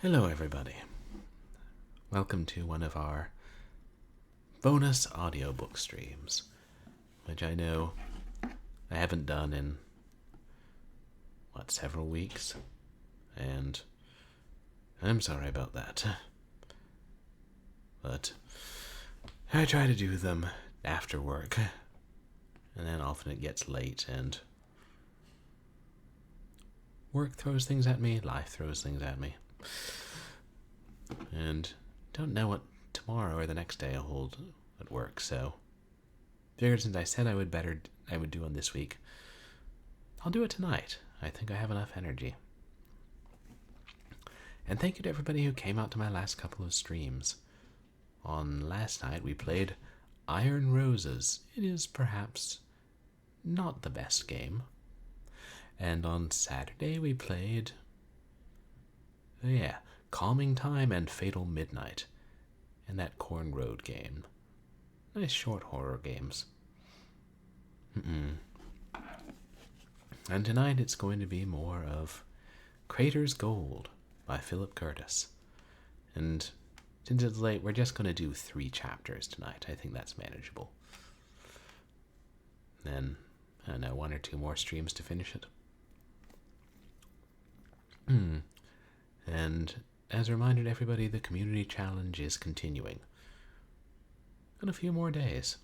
Hello everybody. Welcome to one of our bonus audiobook streams, which I know I haven't done in, several weeks, and I'm sorry about that. But I try to do them after work, and then often it gets late, and work throws things at me, life throws things at me. And don't know what tomorrow or the next day will hold at work, so figured since I said I would do one this week, I'll do it tonight. I think I have enough energy. And thank you to everybody who came out to my last couple of streams. On last night we played Iron Roses. It is perhaps not the best game. And on Saturday we played Calming Time and Fatal Midnight, and that Corn Road game. Nice short horror games. And tonight it's going to be more of CRATER'S GOLD by Philip Curtis. And since it's late, we're just going to do 3 chapters tonight. I think that's manageable. Then, I don't know, 1 or 2 more streams to finish it. And as a reminder to everybody, the community challenge is continuing. In a few more days.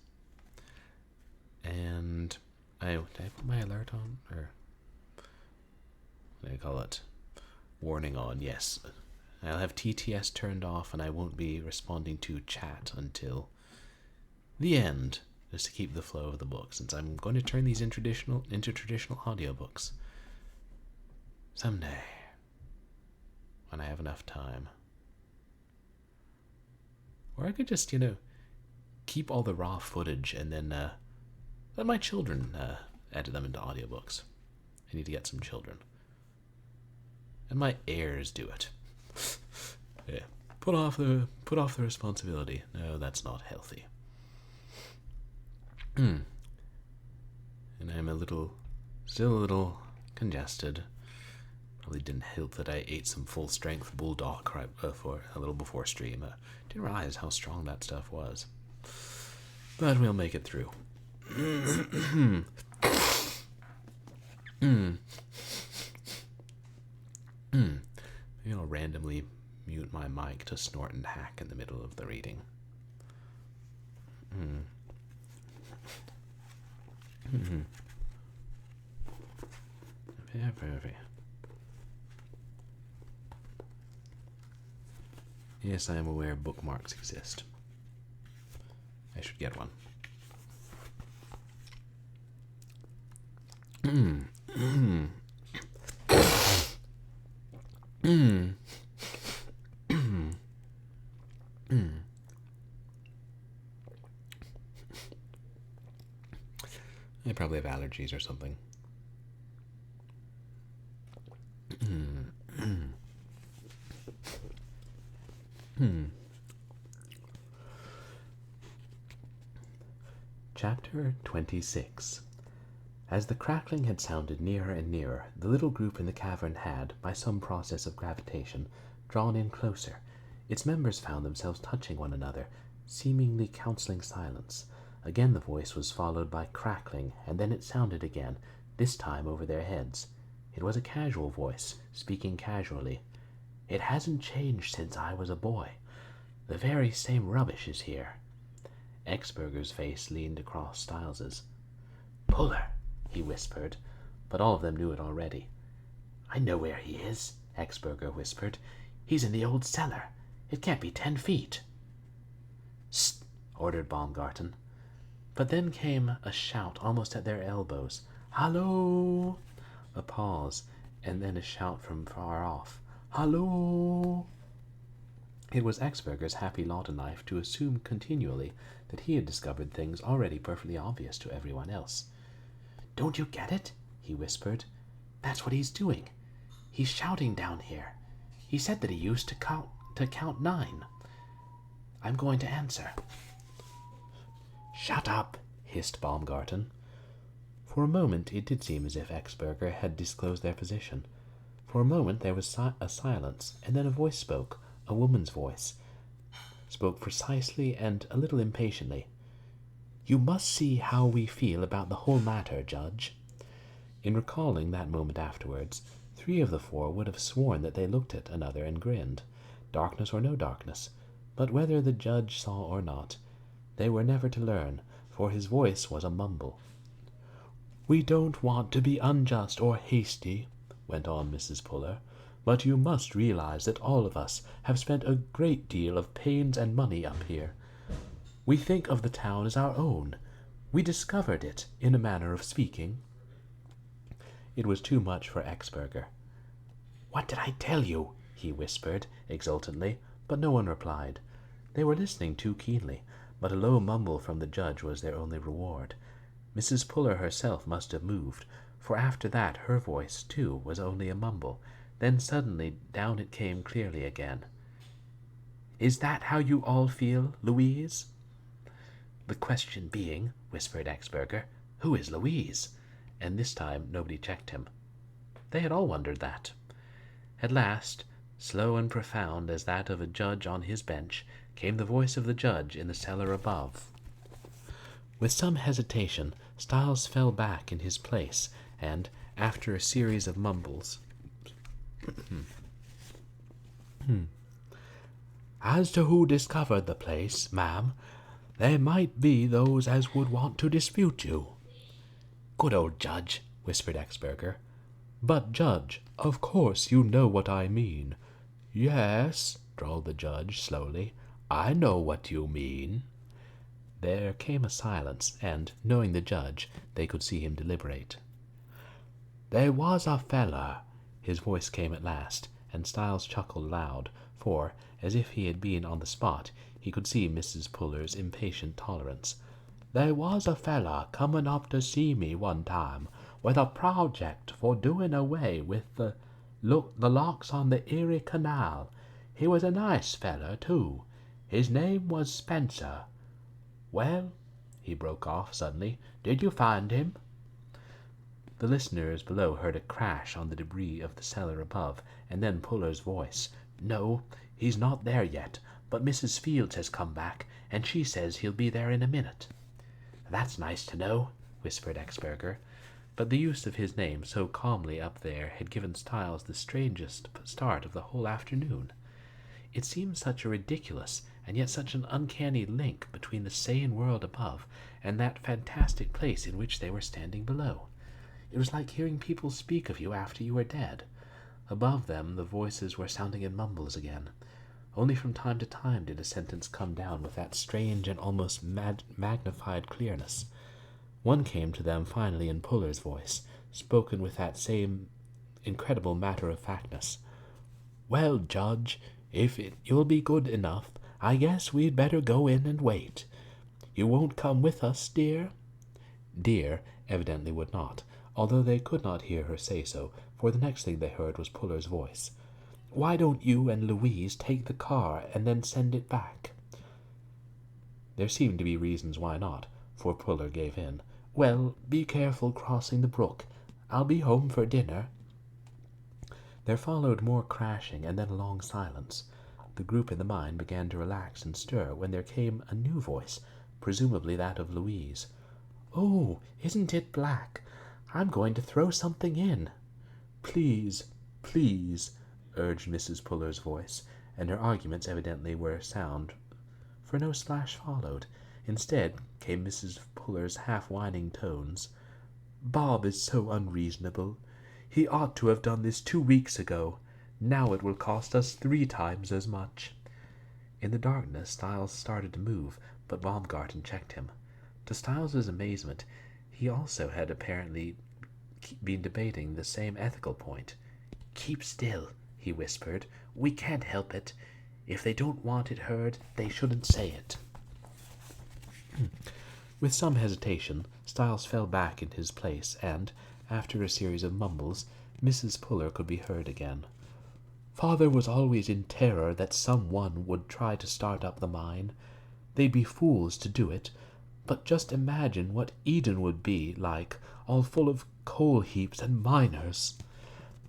And did I put my alert on? Or what do I call it? Warning on, yes. I'll have TTS turned off and I won't be responding to chat until the end, just to keep the flow of the book, since I'm going to turn these into traditional audiobooks someday, when I have enough time. Or I could just, keep all the raw footage and then let my children edit them into audiobooks. I need to get some children. And my heirs do it. Yeah. Put off the responsibility. No, that's not healthy. And I'm still a little congested. Probably didn't help that I ate some full-strength bulldog right a little before stream. Didn't realize how strong that stuff was. But we'll make it through. Maybe I'll randomly mute my mic to snort and hack in the middle of the reading. Very. Yes, I am aware bookmarks exist. I should get one. I probably have allergies or something. Chapter 26. As the crackling had sounded nearer and nearer, the little group in the cavern had, by some process of gravitation, drawn in closer. Its members found themselves touching one another, seemingly counseling silence. Again the voice was followed by crackling, and then it sounded again, this time over their heads. It was a casual voice, speaking casually. "It hasn't changed since I was a boy. The very same rubbish is here." Exburger's face leaned across Stiles's. "Puller," he whispered, but all of them knew it already. "I know where he is," Exburger whispered. "He's in the old cellar. It can't be 10 feet. "Sst," ordered Baumgarten. But then came a shout almost at their elbows. "Hallo!" A pause, and then a shout from far off. "Hallo!" It was Exburger's happy Lautenlife to assume continually that he had discovered things already perfectly obvious to everyone else. "Don't you get it?" he whispered. "That's what he's doing. He's shouting down here. He said that he used to count 9. I'm going to answer." "Shut up," hissed Baumgarten. For a moment it did seem as if Exburger had disclosed their position. For a moment there was a silence, and then a voice spoke, a woman's voice, spoke precisely and a little impatiently. "You must see how we feel about the whole matter, Judge." In recalling that moment afterwards, 3 of the 4 would have sworn that they looked at another and grinned, darkness or no darkness, but whether the judge saw or not, they were never to learn, for his voice was a mumble. "We don't want to be unjust or hasty," went on Mrs. Puller, "but you must realize that all of us have spent a great deal of pains and money up here. We think of the town as our own. We discovered it, in a manner of speaking." It was too much for Exberger. "What did I tell you?" he whispered exultantly, but no one replied. They were listening too keenly, but a low mumble from the judge was their only reward. Mrs. Puller herself must have moved, for after that her voice, too, was only a mumble. Then suddenly down it came clearly again. "Is that how you all feel, Louise?" "The question being," whispered Exberger, "who is Louise?" And this time nobody checked him. They had all wondered that. At last, slow and profound as that of a judge on his bench, came the voice of the judge in the cellar above. With some hesitation, Styles fell back in his place, and, after a series of mumbles, "As to who discovered the place, ma'am, there might be those as would want to dispute you." "Good old judge," whispered Exberger. "But, Judge, of course you know what I mean." "Yes," drawled the judge slowly, "I know what you mean." There came a silence, and, knowing the judge, they could see him deliberate. "There was a feller," his voice came at last, and Styles chuckled loud, for, as if he had been on the spot, he could see Mrs. Puller's impatient tolerance. "There was a feller comin' up to see me one time with a project for doing away with the locks on the Erie Canal. He was a nice feller, too. His name was Spencer. Well," he broke off suddenly, "did you find him?" The listeners below heard a crash on the debris of the cellar above, and then Puller's voice. "No, he's not there yet, but Mrs. Fields has come back, and she says he'll be there in a minute." "That's nice to know," whispered Exberger, but the use of his name so calmly up there had given Styles the strangest start of the whole afternoon. It seemed such a ridiculous and yet such an uncanny link between the sane world above and that fantastic place in which they were standing below. It was like hearing people speak of you after you were dead. Above them the voices were sounding in mumbles again. Only from time to time did a sentence come down with that strange and almost magnified clearness. One came to them finally in Puller's voice, spoken with that same incredible matter-of-factness. "Well, Judge, if you'll be good enough, I guess we'd better go in and wait. You won't come with us, dear?" Dear evidently would not, although they could not hear her say so, for the next thing they heard was Puller's voice. "Why don't you and Louise take the car and then send it back?" There seemed to be reasons why not, for Puller gave in. "Well, be careful crossing the brook. I'll be home for dinner." There followed more crashing and then a long silence. The group in the mine began to relax and stir when there came a new voice, presumably that of Louise. "Oh, isn't it black? I'm going to throw something in." "Please, please," urged Mrs. Puller's voice, and her arguments evidently were sound, for no splash followed. Instead came Mrs. Puller's half-whining tones. "Bob is so unreasonable. He ought to have done this 2 weeks ago. Now it will cost us 3 times as much." In the darkness Styles started to move, but Baumgarten checked him. To Styles's amazement, he also had apparently been debating the same ethical point. "Keep still," he whispered. "We can't help it. If they don't want it heard, they shouldn't say it." With some hesitation, Styles fell back in his place, and, after a series of mumbles, Mrs. Puller could be heard again. "Father was always in terror that someone would try to start up the mine. They'd be fools to do it, but just imagine what Eden would be like, all full of coal heaps and miners."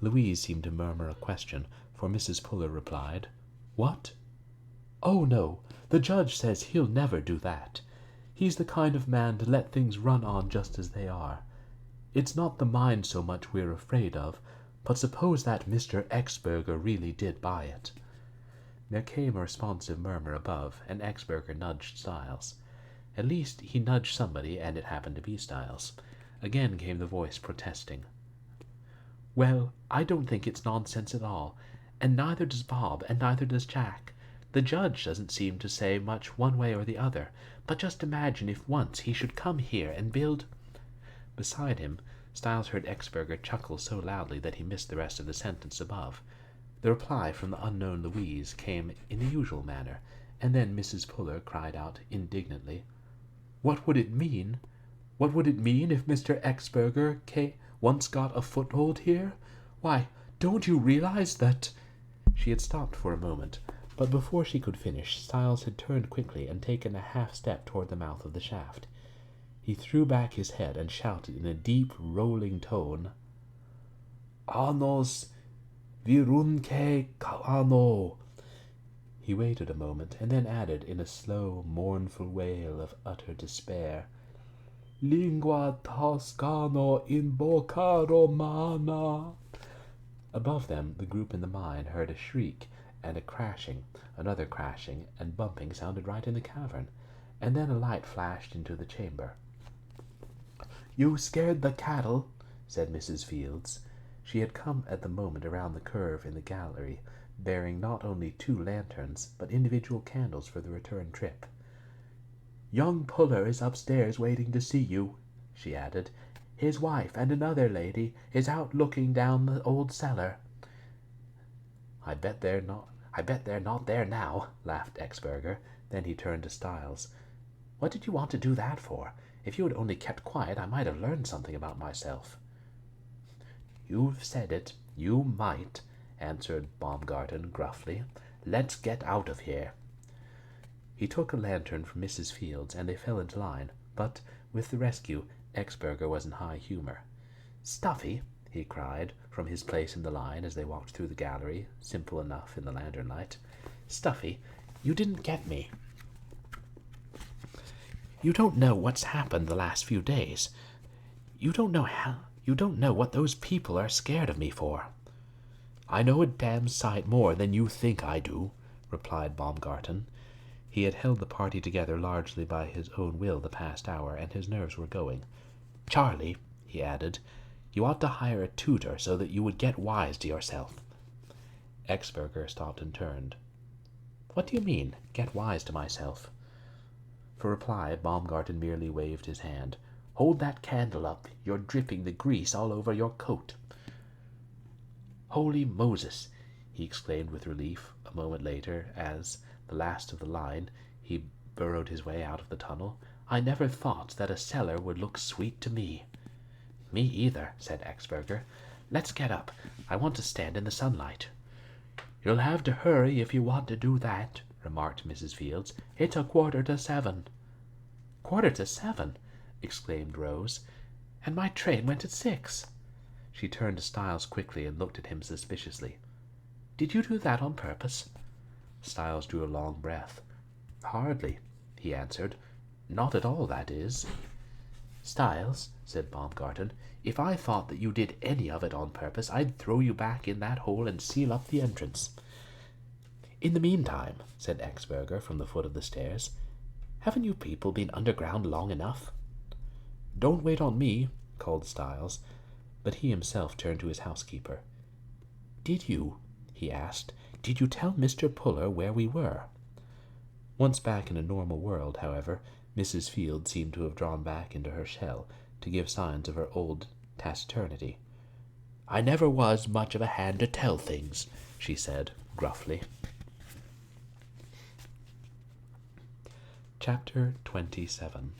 Louise seemed to murmur a question, for Mrs. Puller replied, "What? Oh, no, the judge says he'll never do that. He's the kind of man to let things run on just as they are. It's not the mine so much we're afraid of, but suppose that Mr. Exberger really did buy it." There came a responsive murmur above, and Exberger nudged Styles. At least he nudged somebody, and it happened to be Styles. Again came the voice protesting. "Well, I don't think it's nonsense at all, and neither does Bob, and neither does Jack. The judge doesn't seem to say much one way or the other, but just imagine if once he should come here and build—" Beside him, Styles heard Exberger chuckle so loudly that he missed the rest of the sentence above. The reply from the unknown Louise came in the usual manner, and then Mrs. Puller cried out indignantly, "What would it mean? What would it mean if Mr. Exberger once got a foothold here? Why, don't you realize that—" She had stopped for a moment, but before she could finish, Styles had turned quickly and taken a half-step toward the mouth of the shaft. He threw back his head and shouted in a deep, rolling tone, "Anos virunque kalano." He waited a moment, and then added in a slow, mournful wail of utter despair, "Lingua toscano in bocca romana." Above them, the group in the mine heard a shriek and a crashing. Another crashing and bumping sounded right in the cavern, and then a light flashed into the chamber. "You scared the cattle," said Mrs. Fields. She had come at the moment around the curve in the gallery, bearing not only 2 lanterns, but individual candles for the return trip. "Young Puller is upstairs waiting to see you," she added. "His wife and another lady is out looking down the old cellar." I bet they're not there now," laughed Exberger. Then he turned to Styles. "What did you want to do that for? If you had only kept quiet, I might have learned something about myself." "You've said it. You might," answered Baumgarten gruffly. "Let's get out of here." He took a lantern from Mrs. Fields, and they fell into line, but, with the rescue, Exberger was in high humor. "Stuffy," he cried, from his place in the line as they walked through the gallery, simple enough in the lantern light. "Stuffy, you didn't get me. You don't know what's happened the last few days. You don't know what those people are scared of me for." "I know a damn sight more than you think I do," replied Baumgarten. He had held the party together largely by his own will the past hour, and his nerves were going. "Charlie," he added, "you ought to hire a tutor so that you would get wise to yourself." Exberger stopped and turned. "What do you mean, get wise to myself?" For reply, Baumgarten merely waved his hand. "Hold that candle up. You're dripping the grease all over your coat." "Holy Moses!" he exclaimed with relief a moment later as, the last of the line, he burrowed his way out of the tunnel. "I never thought that a cellar would look sweet to me." "Me either," said Exberger. "Let's get up. I want to stand in the sunlight." "You'll have to hurry if you want to do that," remarked Mrs. Fields. "It's 7:15. "7:15?" exclaimed Rose. "And my train went at 6." She turned to Styles quickly and looked at him suspiciously. "Did you do that on purpose?" Styles drew a long breath. "Hardly," he answered. "Not at all, that is." "Styles," said Baumgarten, "if I thought that you did any of it on purpose, I'd throw you back in that hole and seal up the entrance." "In the meantime," said Exberger from the foot of the stairs, "haven't you people been underground long enough?" "Don't wait on me," called Styles, but he himself turned to his housekeeper. "Did you," he asked, "did you tell Mr. Puller where we were?" Once back in a normal world, however, Mrs. Field seemed to have drawn back into her shell, to give signs of her old taciturnity. "I never was much of a hand to tell things," she said, gruffly. Chapter 27.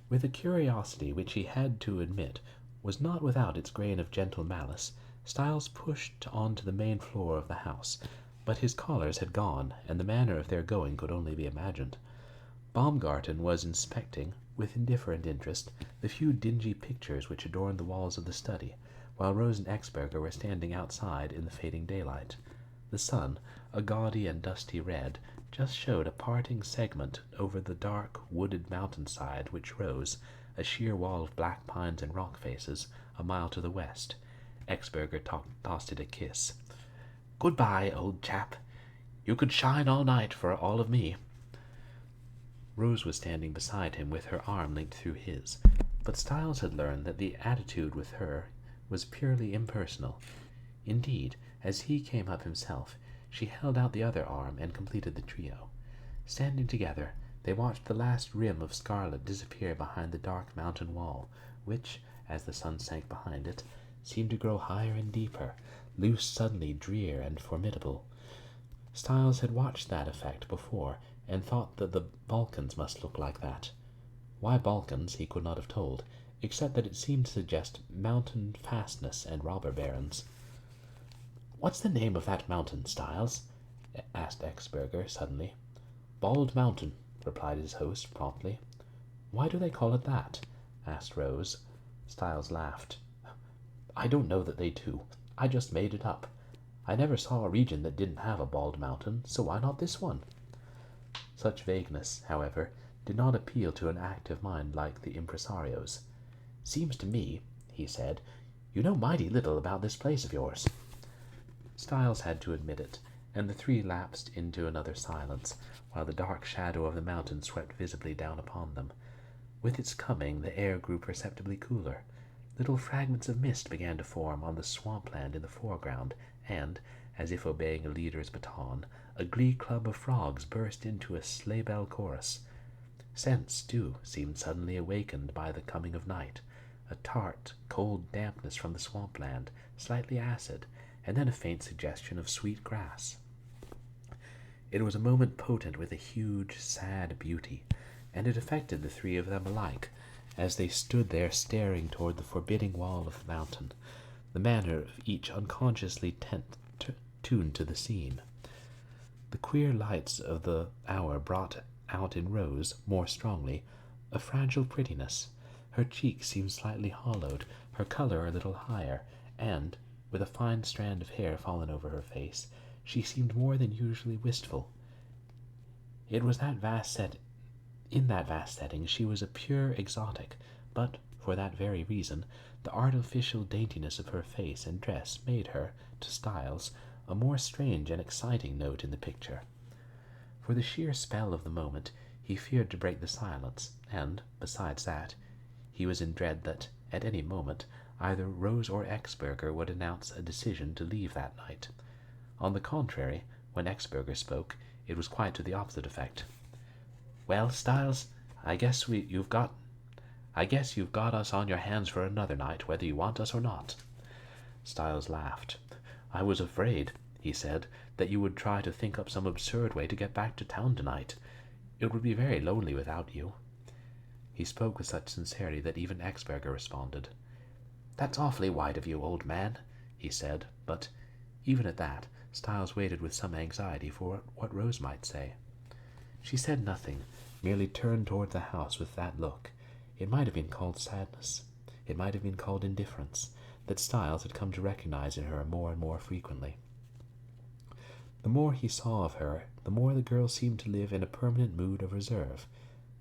With a curiosity which he had to admit was not without its grain of gentle malice, Styles pushed on to the main floor of the house, but his callers had gone, and the manner of their going could only be imagined. Baumgarten was inspecting, with indifferent interest, the few dingy pictures which adorned the walls of the study, while Rose and Exberger were standing outside in the fading daylight. The sun, a gaudy and dusty red, just showed a parting segment over the dark, wooded mountainside which rose, a sheer wall of black pines and rock faces, a mile to the west. Exberger tossed it a kiss. "Goodbye, old chap. You could shine all night for all of me." Rose was standing beside him with her arm linked through his, but Styles had learned that the attitude with her was purely impersonal. Indeed, as he came up himself, she held out the other arm and completed the trio. Standing together, they watched the last rim of scarlet disappear behind the dark mountain wall, which, as the sun sank behind it, seemed to grow higher and deeper, loose suddenly drear and formidable. Styles had watched that effect before, and thought that the Balkans must look like that. Why Balkans he could not have told, except that it seemed to suggest mountain fastness and robber barons. "What's the name of that mountain, Styles?" asked Exberger suddenly. "Bald Mountain," replied his host promptly. "Why do they call it that?" asked Rose. Styles laughed. "I don't know that they do. I just made it up. I never saw a region that didn't have a bald mountain, so why not this one?" Such vagueness, however, did not appeal to an active mind like the impresario's. "Seems to me," he said, "you know mighty little about this place of yours." Styles had to admit it, and the three lapsed into another silence, while the dark shadow of the mountain swept visibly down upon them. With its coming, the air grew perceptibly cooler. Little fragments of mist began to form on the swampland in the foreground, and, as if obeying a leader's baton, a glee club of frogs burst into a sleigh-bell chorus. Scents, too, seemed suddenly awakened by the coming of night. A tart, cold dampness from the swampland, slightly acid, and then a faint suggestion of sweet grass. It was a moment potent with a huge, sad beauty, and it affected the three of them alike, as they stood there staring toward the forbidding wall of the mountain, the manner of each unconsciously tuned to the scene. The queer lights of the hour brought out in Rose, more strongly, a fragile prettiness. Her cheeks seemed slightly hollowed, her color a little higher, and, with a fine strand of hair fallen over her face, she seemed more than usually wistful. In that vast setting she was a pure exotic, but, for that very reason, the artificial daintiness of her face and dress made her, to Styles, a more strange and exciting note in the picture. For the sheer spell of the moment, he feared to break the silence, and, besides that, he was in dread that, at any moment, either Rose or Exberger would announce a decision to leave that night. On the contrary, when Exberger spoke, it was quite to the opposite effect. "Well, Styles, I guess you've got us on your hands for another night, whether you want us or not." Styles laughed. "I was afraid," he said, "that you would try to think up some absurd way to get back to town tonight. It would be very lonely without you." He spoke with such sincerity that even Exberger responded. "That's awfully white of you, old man," he said, but, even at that, Styles waited with some anxiety for what Rose might say. She said nothing, merely turned toward the house with that look. It might have been called sadness. It might have been called indifference, that Styles had come to recognize in her more and more frequently. The more he saw of her, the more the girl seemed to live in a permanent mood of reserve.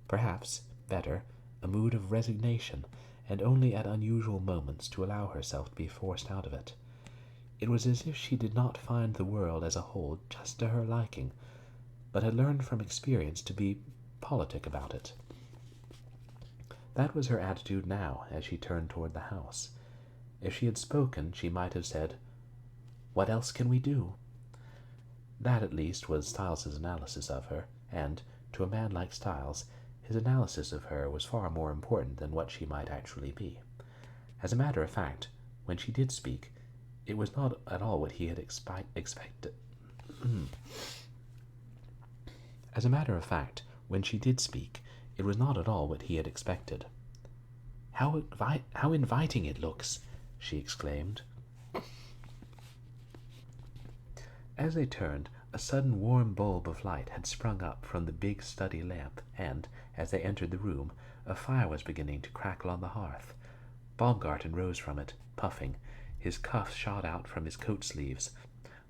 Perhaps, better, a mood of resignation, and only at unusual moments to allow herself to be forced out of it. It was as if she did not find the world as a whole just to her liking, but had learned from experience to be politic about it. That was her attitude now, as she turned toward the house. If she had spoken, she might have said, "What else can we do?" That, at least, was Styles's analysis of her, and, to a man like Styles, his analysis of her was far more important than what she might actually be. As a matter of fact, when she did speak, it was not at all what he had expected. As a matter of fact, when she did speak, it was not at all what he had expected. How inviting it looks!" she exclaimed. As they turned, a sudden warm bulb of light had sprung up from the big study lamp, and, as they entered the room, a fire was beginning to crackle on the hearth. Baumgarten rose from it, puffing. His cuff shot out from his coat sleeves,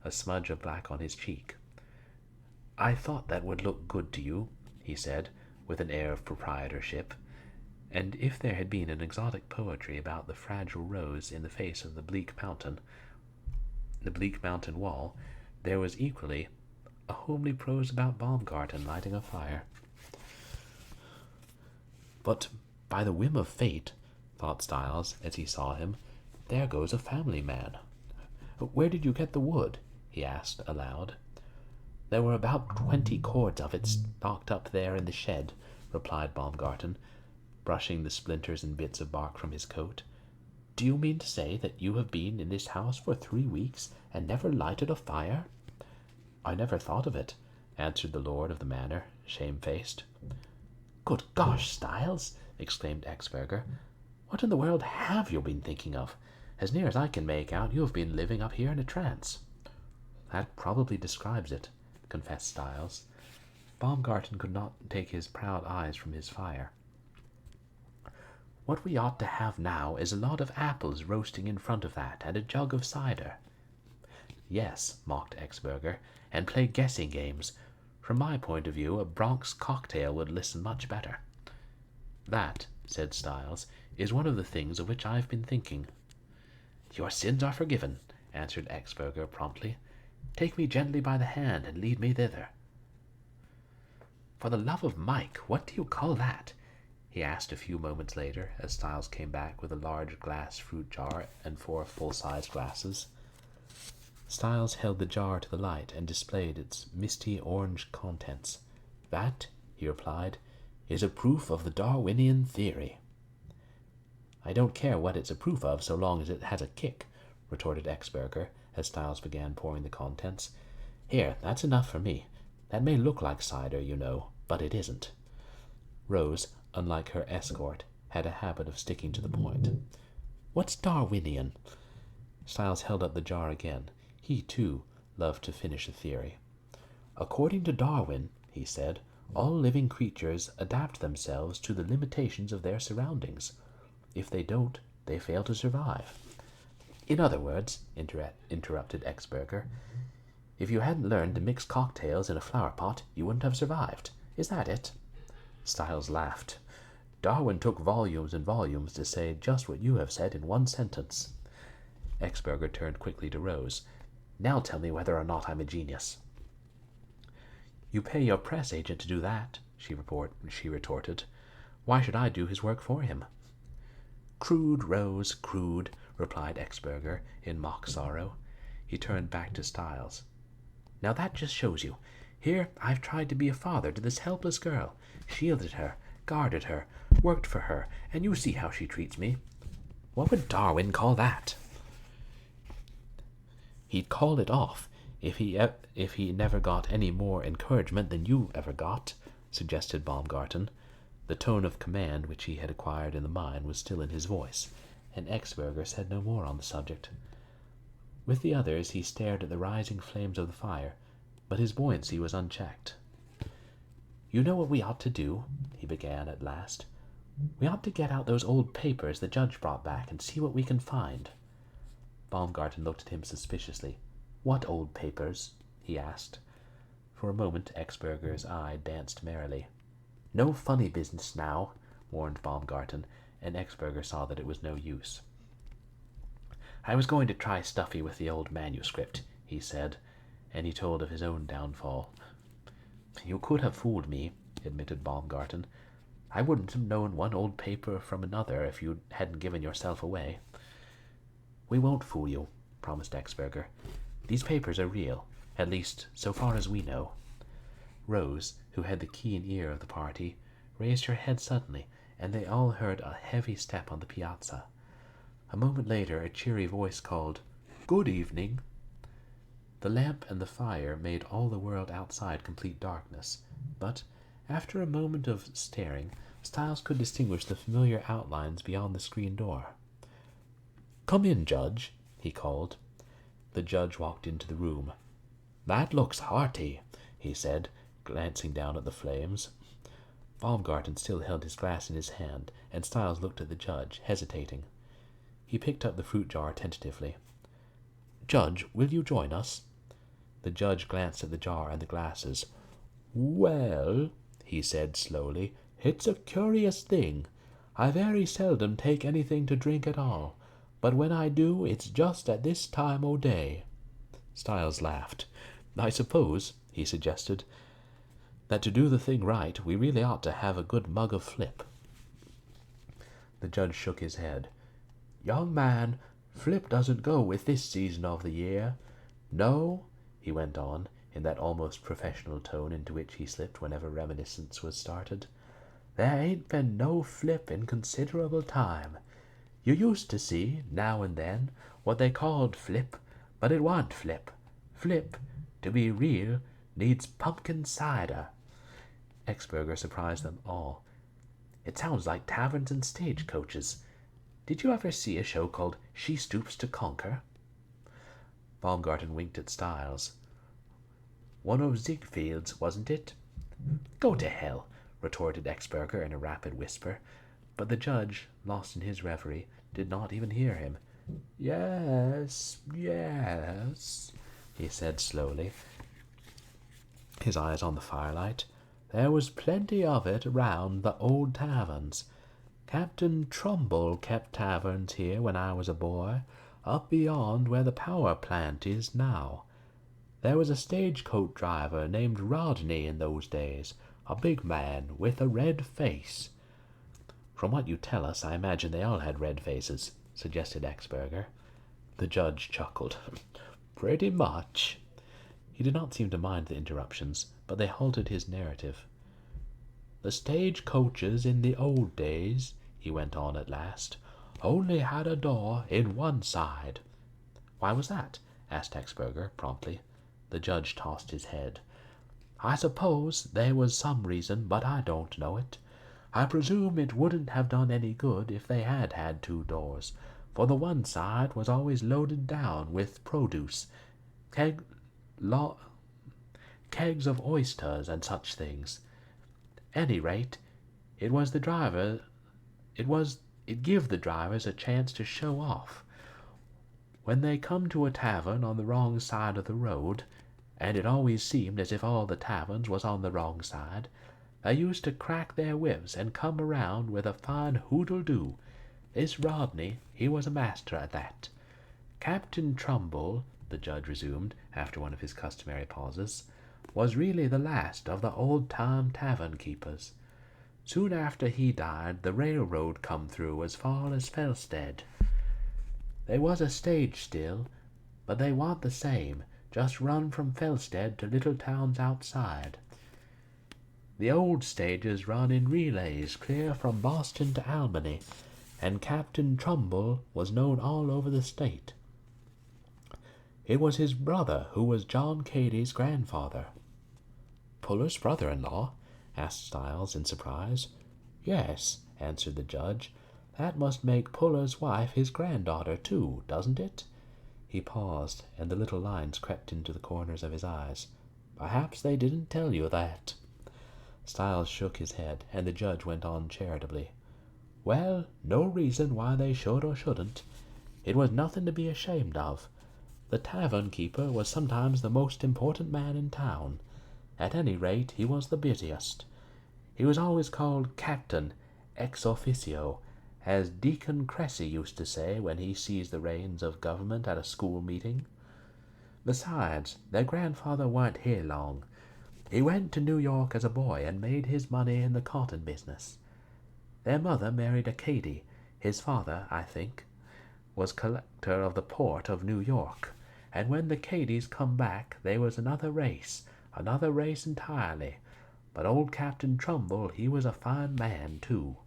a smudge of black on his cheek. "I thought that would look good to you," he said, with an air of proprietorship. And if there had been an exotic poetry about the fragile rose in the face of the bleak mountain wall, there was equally a homely prose about Baumgarten lighting a fire. "But by the whim of fate," thought Styles as he saw him, "there goes a family man. Where did you get the wood?" he asked aloud. "There were about 20 cords of it stocked up there in the shed," replied Baumgarten, brushing the splinters and bits of bark from his coat. "Do you mean to say that you have been in this house for 3 weeks and never lighted a fire?" "I never thought of it," answered the lord of the manor, shamefaced. "Good gosh, Styles!" exclaimed Exberger. "What in the world have you been thinking of? As near as I can make out, you have been living up here in a trance." "That probably describes it," confessed Styles. Baumgarten could not take his proud eyes from his fire. "What we ought to have now is a lot of apples roasting in front of that, and a jug of cider." "Yes," mocked Exberger, "and play guessing games. From my point of view, a Bronx cocktail would listen much better." "That," said Styles, "is one of the things of which I've been thinking." "Your sins are forgiven," answered Exberger promptly. "Take me gently by the hand and lead me thither." "For the love of Mike, what do you call that?" he asked a few moments later, as Styles came back with a large glass fruit jar and 4 full-sized glasses. Styles held the jar to the light and displayed its misty orange contents. "That," he replied, "is a proof of the Darwinian theory." "I don't care what it's a proof of so long as it has a kick," retorted Exberger, as Styles began pouring the contents. "Here, that's enough for me. That may look like cider, you know, but it isn't." Rose, unlike her escort, had a habit of sticking to the point. "What's Darwinian?" Styles held up the jar again. He, too, loved to finish a theory. "According to Darwin," he said, "all living creatures adapt themselves to the limitations of their surroundings. If they don't, they fail to survive." "In other words," interrupted Exberger, "if you hadn't learned to mix cocktails in a flower pot, you wouldn't have survived. Is that it?" Styles laughed. "Darwin took volumes and volumes to say just what you have said in one sentence." Exberger turned quickly to Rose. "Now tell me whether or not I'm a genius." "You pay your press agent to do that," she retorted. "Why should I do his work for him?" "Crude, Rose, crude," replied Exberger, in mock sorrow. He turned back to Styles. "Now that just shows you. Here I've tried to be a father to this helpless girl, shielded her, guarded her, worked for her, and you see how she treats me. What would Darwin call that?" "He'd call it off if he never got any more encouragement than you ever got," suggested Baumgarten. The tone of command which he had acquired in the mine was still in his voice, and Exberger said no more on the subject. With the others he stared at the rising flames of the fire, but his buoyancy was unchecked. "You know what we ought to do," he began at last. "We ought to get out those old papers the judge brought back and see what we can find." Baumgarten looked at him suspiciously. "What old papers?" he asked. For a moment Exberger's eye danced merrily. "No funny business now," warned Baumgarten, and Exberger saw that it was no use. "I was going to try Stuffy with the old manuscript," he said, and he told of his own downfall. "You could have fooled me," admitted Baumgarten. "I wouldn't have known one old paper from another if you hadn't given yourself away." "We won't fool you," promised Exberger. "These papers are real, at least so far as we know." Rose, who had the keen ear of the party, raised her head suddenly, and they all heard a heavy step on the piazza. A moment later a cheery voice called, "Good evening." The lamp and the fire made all the world outside complete darkness, but after a moment of staring, Styles could distinguish the familiar outlines beyond the screen door. "Come in, Judge," he called. The judge walked into the room. "That looks hearty," he said, glancing down at the flames. Baumgarten still held his glass in his hand, and Styles looked at the judge, hesitating. He picked up the fruit jar tentatively. "Judge, will you join us?" The judge glanced at the jar and the glasses. "Well," he said slowly, "it's a curious thing. I very seldom take anything to drink at all, but when I do, it's just at this time o' day." Styles laughed. "I suppose," he suggested, "that to do the thing right, we really ought to have a good mug of flip." The judge shook his head. "Young man, flip doesn't go with this season of the year. No," he went on, in that almost professional tone into which he slipped whenever reminiscence was started, "there ain't been no flip in considerable time. You used to see, now and then, what they called flip, but it warn't flip. Flip, to be real, needs pumpkin cider." Exberger surprised them all. "It sounds like taverns and stagecoaches. Did you ever see a show called She Stoops to Conquer?" Baumgarten winked at Styles. "One of Ziegfeld's, wasn't it?" "Go to hell," retorted Exberger in a rapid whisper, but the judge, lost in his reverie, did not even hear him. Yes, he said slowly, his eyes on the firelight. "There was plenty of it around the old taverns. Captain Trumbull kept taverns here when I was a boy, up beyond where the power plant is now. There was a stagecoach driver named Rodney in those days, a big man with a red face." "From what you tell us, I imagine they all had red faces," suggested Exberger. The judge chuckled. "Pretty much." He did not seem to mind the interruptions, but they halted his narrative. "The stage-coaches in the old days," he went on at last, "only had a door in one side." "Why was that?" asked Exberger promptly. The judge tossed his head. "I suppose there was some reason, but I don't know it. I presume it wouldn't have done any good if they had had two doors, for the one side was always loaded down with produce, kegs of oysters and such things. Any rate, it give the drivers a chance to show off. When they come to a tavern on the wrong side of the road, and it always seemed as if all the taverns was on the wrong side, they used to crack their whips and come around with a fine hoodle-doo. This Rodney, he was a master at that. Captain Trumbull," the judge resumed, after one of his customary pauses, "was really the last of the old-time tavern-keepers. Soon after he died, the railroad come through as far as Felstead. They was a stage still, but they want the same, just run from Felstead to little towns outside. The old stages run in relays clear from Boston to Albany, and Captain Trumbull was known all over the state. It was his brother who was John Cady's grandfather." "Puller's brother-in-law?" asked Styles in surprise. "Yes," answered the judge. "That must make Puller's wife his granddaughter, too, doesn't it?" He paused, and the little lines crept into the corners of his eyes. "Perhaps they didn't tell you that." Styles shook his head, and the judge went on charitably. "Well, no reason why they should or shouldn't. It was nothing to be ashamed of. The tavern-keeper was sometimes the most important man in town. At any rate, he was the busiest. He was always called Captain ex officio, as Deacon Cressy used to say when he seized the reins of government at a school meeting. Besides, their grandfather weren't here long. He went to New York as a boy and made his money in the cotton business. Their mother married a Cady. His father, I think, was collector of the port of New York, and when the Cadys come back there was another race entirely. But old Captain Trumbull, he was a fine man, too."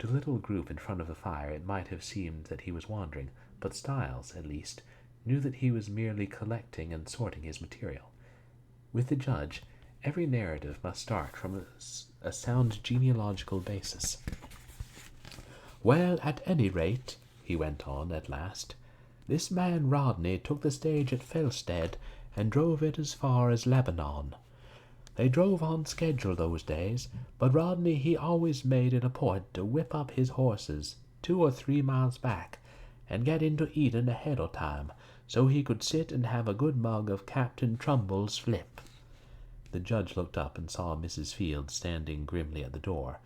To the little group in front of the fire it might have seemed that he was wandering, but Styles, at least, knew that he was merely collecting and sorting his material. With the judge, every narrative must start from a sound genealogical basis. "Well, at any rate," he went on at last, "this man Rodney took the stage at Felstead and drove it as far as Lebanon. They drove on schedule those days, but Rodney he always made it a point to whip up his horses 2 or 3 miles back and get into Eden ahead o' time, so he could sit and have a good mug of Captain Trumbull's flip." The judge looked up and saw Mrs. Field standing grimly at the door,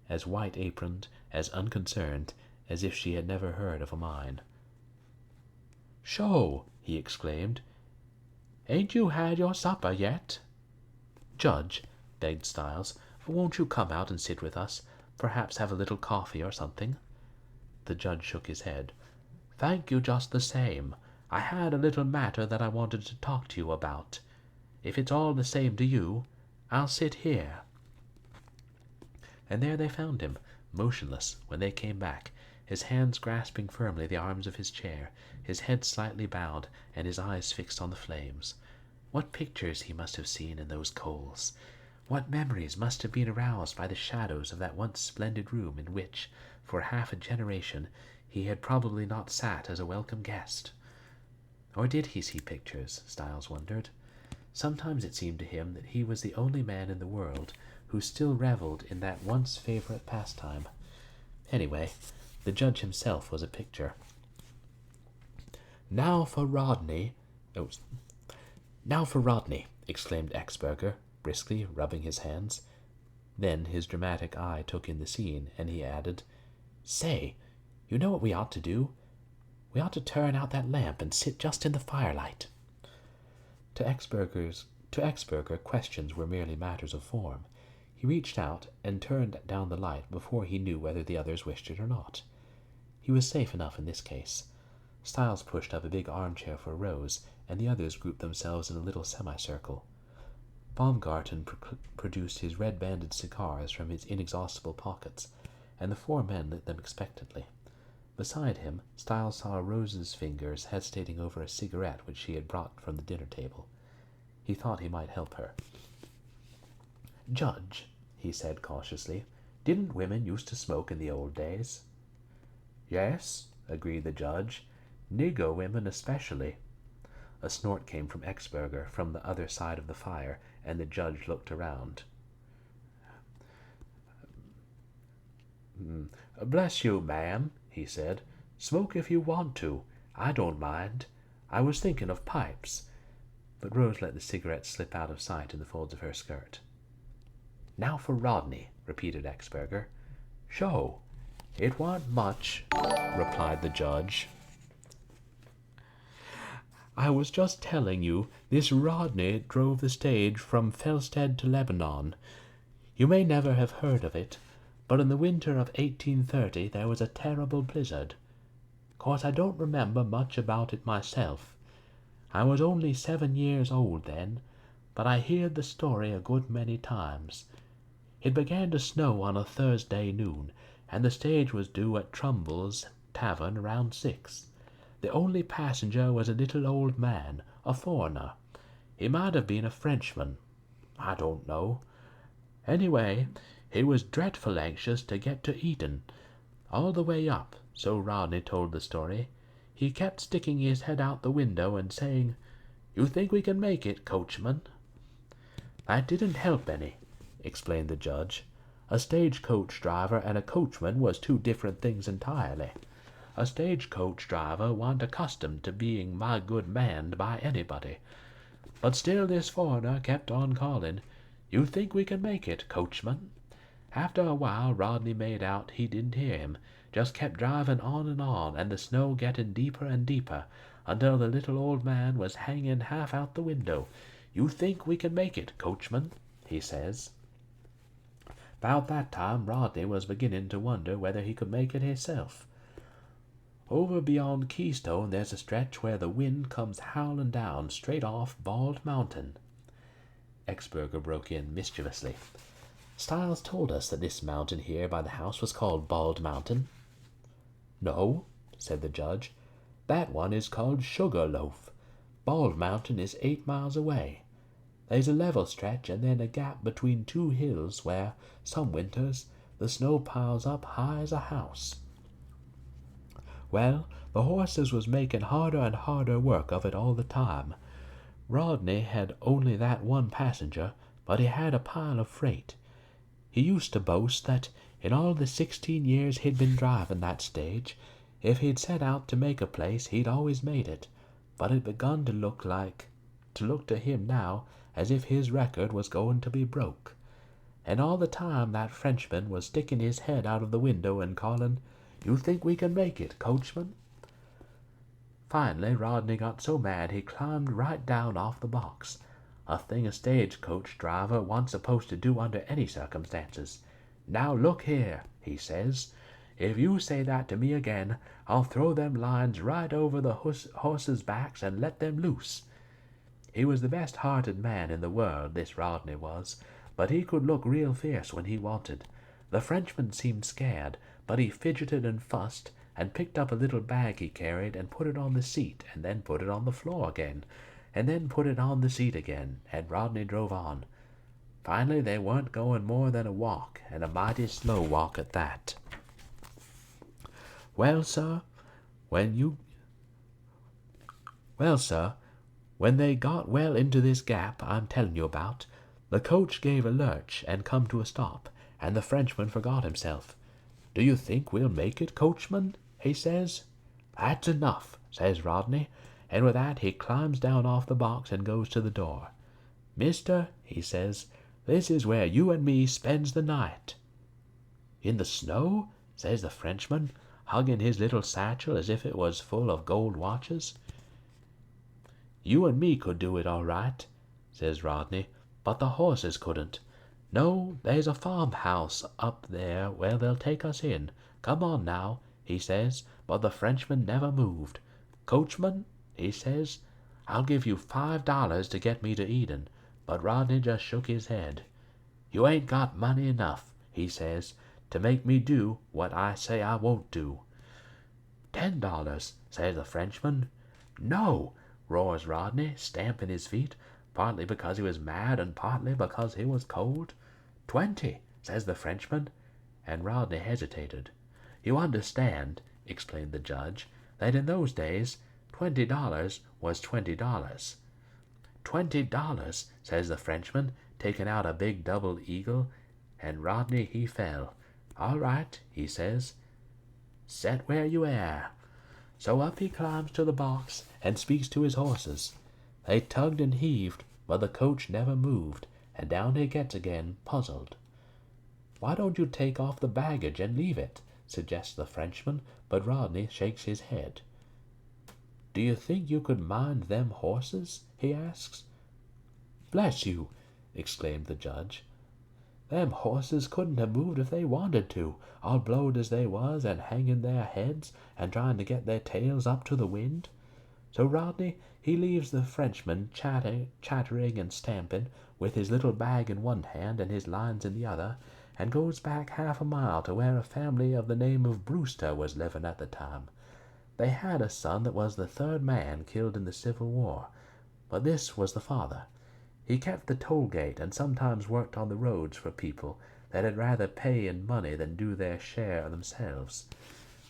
as white-aproned, as unconcerned, as if she had never heard of a mine. "Sho!" he exclaimed. "Ain't you had your supper yet?" "Judge," begged Styles, "won't you come out and sit with us? Perhaps have a little coffee or something?" The judge shook his head. "Thank you just the same. I had a little matter that I wanted to talk to you about. If it's all the same to you, I'll sit here." And there they found him, motionless, when they came back, his hands grasping firmly the arms of his chair, his head slightly bowed, and his eyes fixed on the flames. What pictures he must have seen in those coals! What memories must have been aroused by the shadows of that once splendid room in which, for half a generation, he had probably not sat as a welcome guest? Or did he see pictures? Styles wondered. Sometimes it seemed to him that he was the only man in the world who still revelled in that once favorite pastime. Anyway, the judge himself was a picture. Now for Rodney, exclaimed Exberger, briskly rubbing his hands. Then his dramatic eye took in the scene, and he added, "Say, you know what we ought to do? We ought to turn out that lamp and sit just in the firelight." To Exberger, questions were merely matters of form. He reached out and turned down the light before he knew whether the others wished it or not. He was safe enough in this case. Styles pushed up a big armchair for Rose, and the others grouped themselves in a little semicircle. Baumgarten produced his red-banded cigars from his inexhaustible pockets, and the four men lit them expectantly. Beside him, Styles saw Rose's fingers hesitating over a cigarette which she had brought from the dinner table. He thought he might help her. "Judge," he said cautiously, "didn't women used to smoke in the old days?" "Yes," agreed the judge, "nigger women especially." A snort came from Exberger from the other side of the fire, and the judge looked around. "Bless you, ma'am," he said. "Smoke if you want to. I don't mind. I was thinking of pipes." But Rose let the cigarette slip out of sight in the folds of her skirt. "Now for Rodney," repeated Exberger. "Sho! It warn't much," replied the judge. "I was just telling you this Rodney drove the stage from Felsted to Lebanon. You may never have heard of it, but in the winter of 1830 there was a terrible blizzard. Course I don't remember much about it myself. I was only 7 years old then, but I heard the story a good many times. It began to snow on a Thursday noon, and the stage was due at Trumbull's Tavern around 6. The only passenger was a little old man, a foreigner. He might have been a Frenchman. I don't know. Anyway, he was dreadful anxious to get to Eton. All the way up, so Rodney told the story, he kept sticking his head out the window and saying, 'You think we can make it, coachman?' That didn't help any," explained the judge. "A stagecoach driver and a coachman was two different things entirely. A stagecoach driver warn't accustomed to being my good manned by anybody. But still this foreigner kept on calling, 'You think we can make it, coachman?' After a while Rodney made out he didn't hear him, just kept driving on, and the snow getting deeper and deeper, until the little old man was hanging half out the window. 'You think we can make it, coachman?' he says. 'About that time Rodney was beginning to wonder whether he could make it himself. Over beyond Keystone there's a stretch where the wind comes howling down straight off Bald Mountain." Exberger broke in mischievously. "Styles told us that this mountain here by the house was called Bald Mountain." "No," said the judge. "That one is called Sugar Loaf. Bald Mountain is 8 miles away. There's a level stretch and then a gap between two hills where, some winters, the snow piles up high as a house. Well, the horses was making harder and harder work of it all the time. Rodney had only that one passenger, but he had a pile of freight. He used to boast that in all the 16 years he'd been driving that stage, If he'd set out to make a place, he'd always made it, but it begun to look to him now as if his record was going to be broke. And all the time that Frenchman was sticking his head out of the window and calling, "You think we can make it, coachman?" Finally, Rodney got so mad he climbed right down off the box, a thing a stagecoach driver wasn't supposed to do under any circumstances. "Now look here," he says, "if you say that to me again, I'll throw them lines right over the horses' backs and let them loose." He was the best-hearted man in the world, this Rodney was, but he could look real fierce when he wanted. The Frenchman seemed scared, but he fidgeted and fussed, and picked up a little bag he carried and put it on the seat, and then put it on the floor again, and then put it on the seat again, and Rodney drove on. Finally, they weren't going more than a walk, and a mighty slow walk at that. Well, sir, when they got well into this gap I'm telling you about, the coach gave a lurch and come to a stop, and the Frenchman forgot himself. "Do you think we'll make it, coachman?" he says. "That's enough," says Rodney, and with that he climbs down off the box and goes to the door. "Mister," he says, "this is where you and me spends the night." "In the snow?" says the Frenchman, hugging his little satchel as if it was full of gold watches. "You and me could do it all right," says Rodney, "but the horses couldn't. No, there's a farmhouse up there where they'll take us in. Come on now," he says, but the Frenchman never moved. "Coachman," he says, "I'll give you $5 to get me to Eden," but Rodney just shook his head. "You ain't got money enough," he says, "to make me do what I say I won't do." $10, says the Frenchman. "No," roars Rodney, stamping his feet, partly because he was mad and partly because he was cold. "20, says the Frenchman, and Rodney hesitated. "You understand," explained the judge, "that in those days $20 was $20. $20, says the Frenchman, taking out a big double eagle, and Rodney he fell. "All right," he says, "set where you are." So up he climbs to the box and speaks to his horses. They tugged and heaved, but the coach never moved, and down he gets again, puzzled. "Why don't you take off the baggage and leave it?" suggests the Frenchman, but Rodney shakes his head. "Do you think you could mind them horses?" he asks. "Bless you!" exclaimed the judge. "Them horses couldn't have moved if they wanted to, all blowed as they was, and hanging their heads, and trying to get their tails up to the wind." So Rodney, he leaves the Frenchman chattering and stamping, with his little bag in one hand and his lines in the other, and goes back half a mile to where a family of the name of Brewster was living at the time. They had a son that was the third man killed in the Civil War, but this was the father. He kept the toll gate and sometimes worked on the roads for people that had rather pay in money than do their share themselves.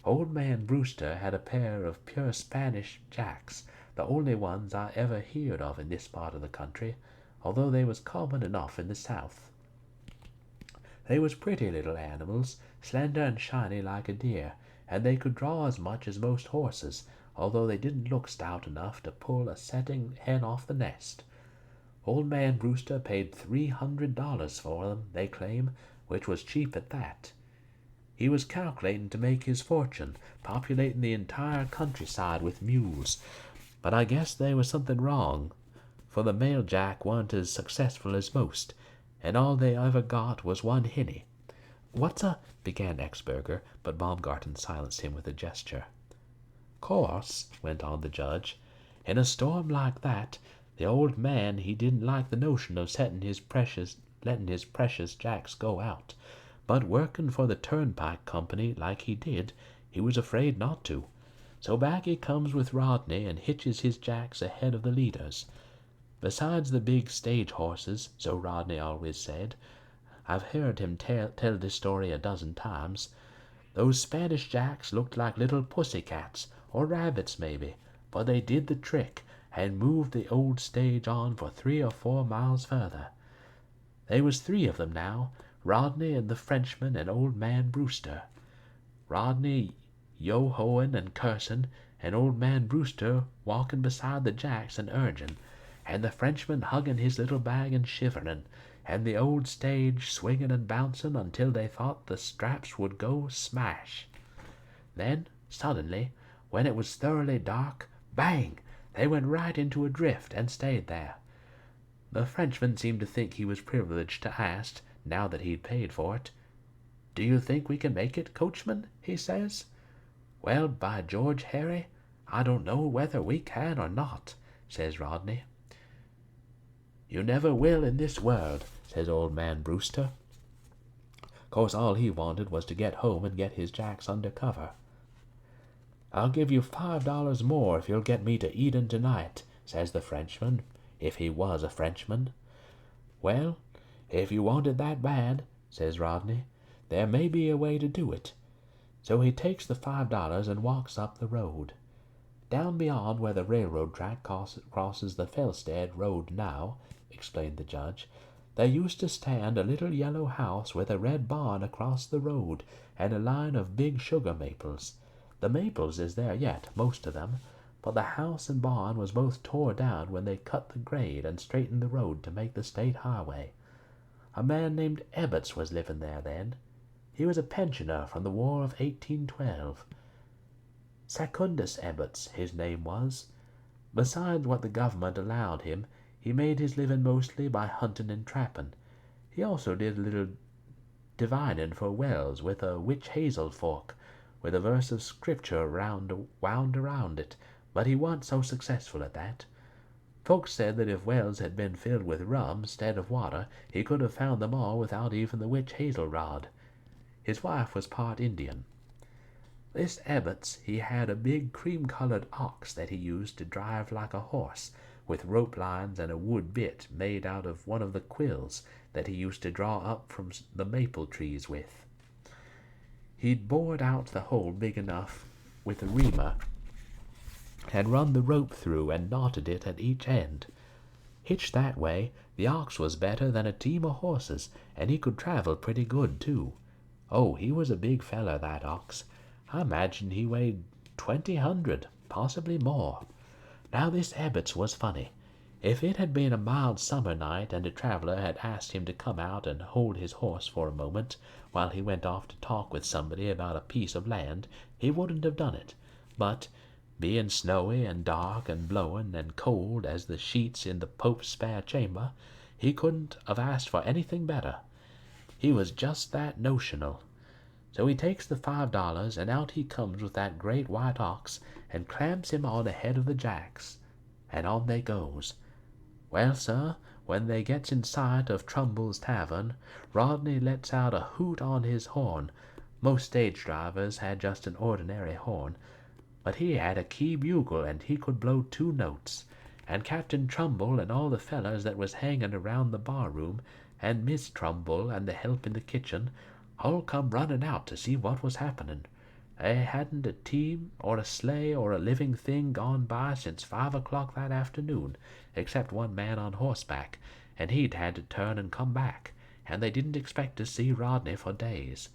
Old man Brewster had a pair of pure Spanish jacks, the only ones I ever heard of in this part of the country, although they was common enough in the South. They was pretty little animals, slender and shiny like a deer, and they could draw as much as most horses, although they didn't look stout enough to pull a setting hen off the nest. Old man Brewster paid $300 for them, they claim, which was cheap at that. He was calculating to make his fortune, populating the entire countryside with mules, but I guess there was something wrong, for the male jack warn't as successful as most, and all they ever got was one hinny. "What's a—" began Exberger, but Baumgarten silenced him with a gesture. "Course," went on the judge, "in a storm like that, the old man he didn't like the notion of letting his precious jacks go out, but working for the turnpike company like he did, he was afraid not to. So back he comes with Rodney and hitches his jacks ahead of the leaders. Besides the big stage horses, so Rodney always said, I've heard him tell this story a dozen times, those Spanish jacks looked like little pussycats, or rabbits maybe, but they did the trick and moved the old stage on for 3 or 4 miles further. They was 3 of them now, Rodney and the Frenchman and old man Brewster. Rodney yo-hoing and cursing, and old man Brewster walking beside the jacks and urging, and the Frenchman hugging his little bag and shivering, and the old stage swinging and bouncing until they thought the straps would go smash. Then, suddenly, when it was thoroughly dark, bang! They went right into a drift and stayed there. The Frenchman seemed to think he was privileged to ask, now that he'd paid for it. "Do you think we can make it, coachman?" he says. "Well, by George, Harry, I don't know whether we can or not," says Rodney. "You never will in this world," says old man Brewster. Course all he wanted was to get home and get his jacks under cover. "I'll give you $5 more if you'll get me to Eden tonight," says the Frenchman, if he was a Frenchman. "Well, if you want it that bad," says Rodney, "there may be a way to do it." So he takes the $5 and walks up the road. "Down beyond where the railroad track crosses the Felstead Road now," explained the judge, "there used to stand a little yellow house with a red barn across the road and a line of big sugar maples. The maples is there yet, most of them, but the house and barn was both tore down when they cut the grade and straightened the road to make the state highway. A man named Ebbets was living there then. He was a pensioner from the War of 1812. Secundus Ebbets, his name was. Besides what the government allowed him, he made his living mostly by hunting and trapping. He also did a little divining for Wells with a witch hazel fork, with a verse of scripture wound around it, but he wasn't so successful at that. Folks said that if Wells had been filled with rum instead of water, he could have found them all without even the witch hazel rod. His wife was part Indian. This Ebbets, he had a big cream-colored ox that he used to drive like a horse, with rope lines and a wood bit made out of one of the quills that he used to draw up from the maple trees with. He'd bored out the hole big enough with a reamer, and run the rope through and knotted it at each end. Hitched that way, the ox was better than a team of horses, and he could travel pretty good, too. Oh, he was a big feller, that ox. I imagine he weighed 200, possibly more. Now this Ebbets was funny. If it had been a mild summer night and a traveler had asked him to come out and hold his horse for a moment while he went off to talk with somebody about a piece of land, he wouldn't have done it. But, being snowy and dark and blowing and cold as the sheets in the Pope's spare chamber, he couldn't have asked for anything better. He was just that notional. So he takes the $5, and out he comes with that great white ox and clamps him on ahead of the jacks, and on they goes. Well, sir, when they gets in sight of Trumbull's Tavern, Rodney lets out a hoot on his horn. Most stage drivers had just an ordinary horn, but he had a key bugle, and he could blow 2 notes. And Captain Trumbull and all the fellers that was hanging around the bar-room, and Miss Trumbull and the help in the kitchen, all come running out to see what was happening. They hadn't a team or a sleigh or a living thing gone by since 5 o'clock that afternoon, except one man on horseback, and he'd had to turn and come back, and they didn't expect to see Rodney for days.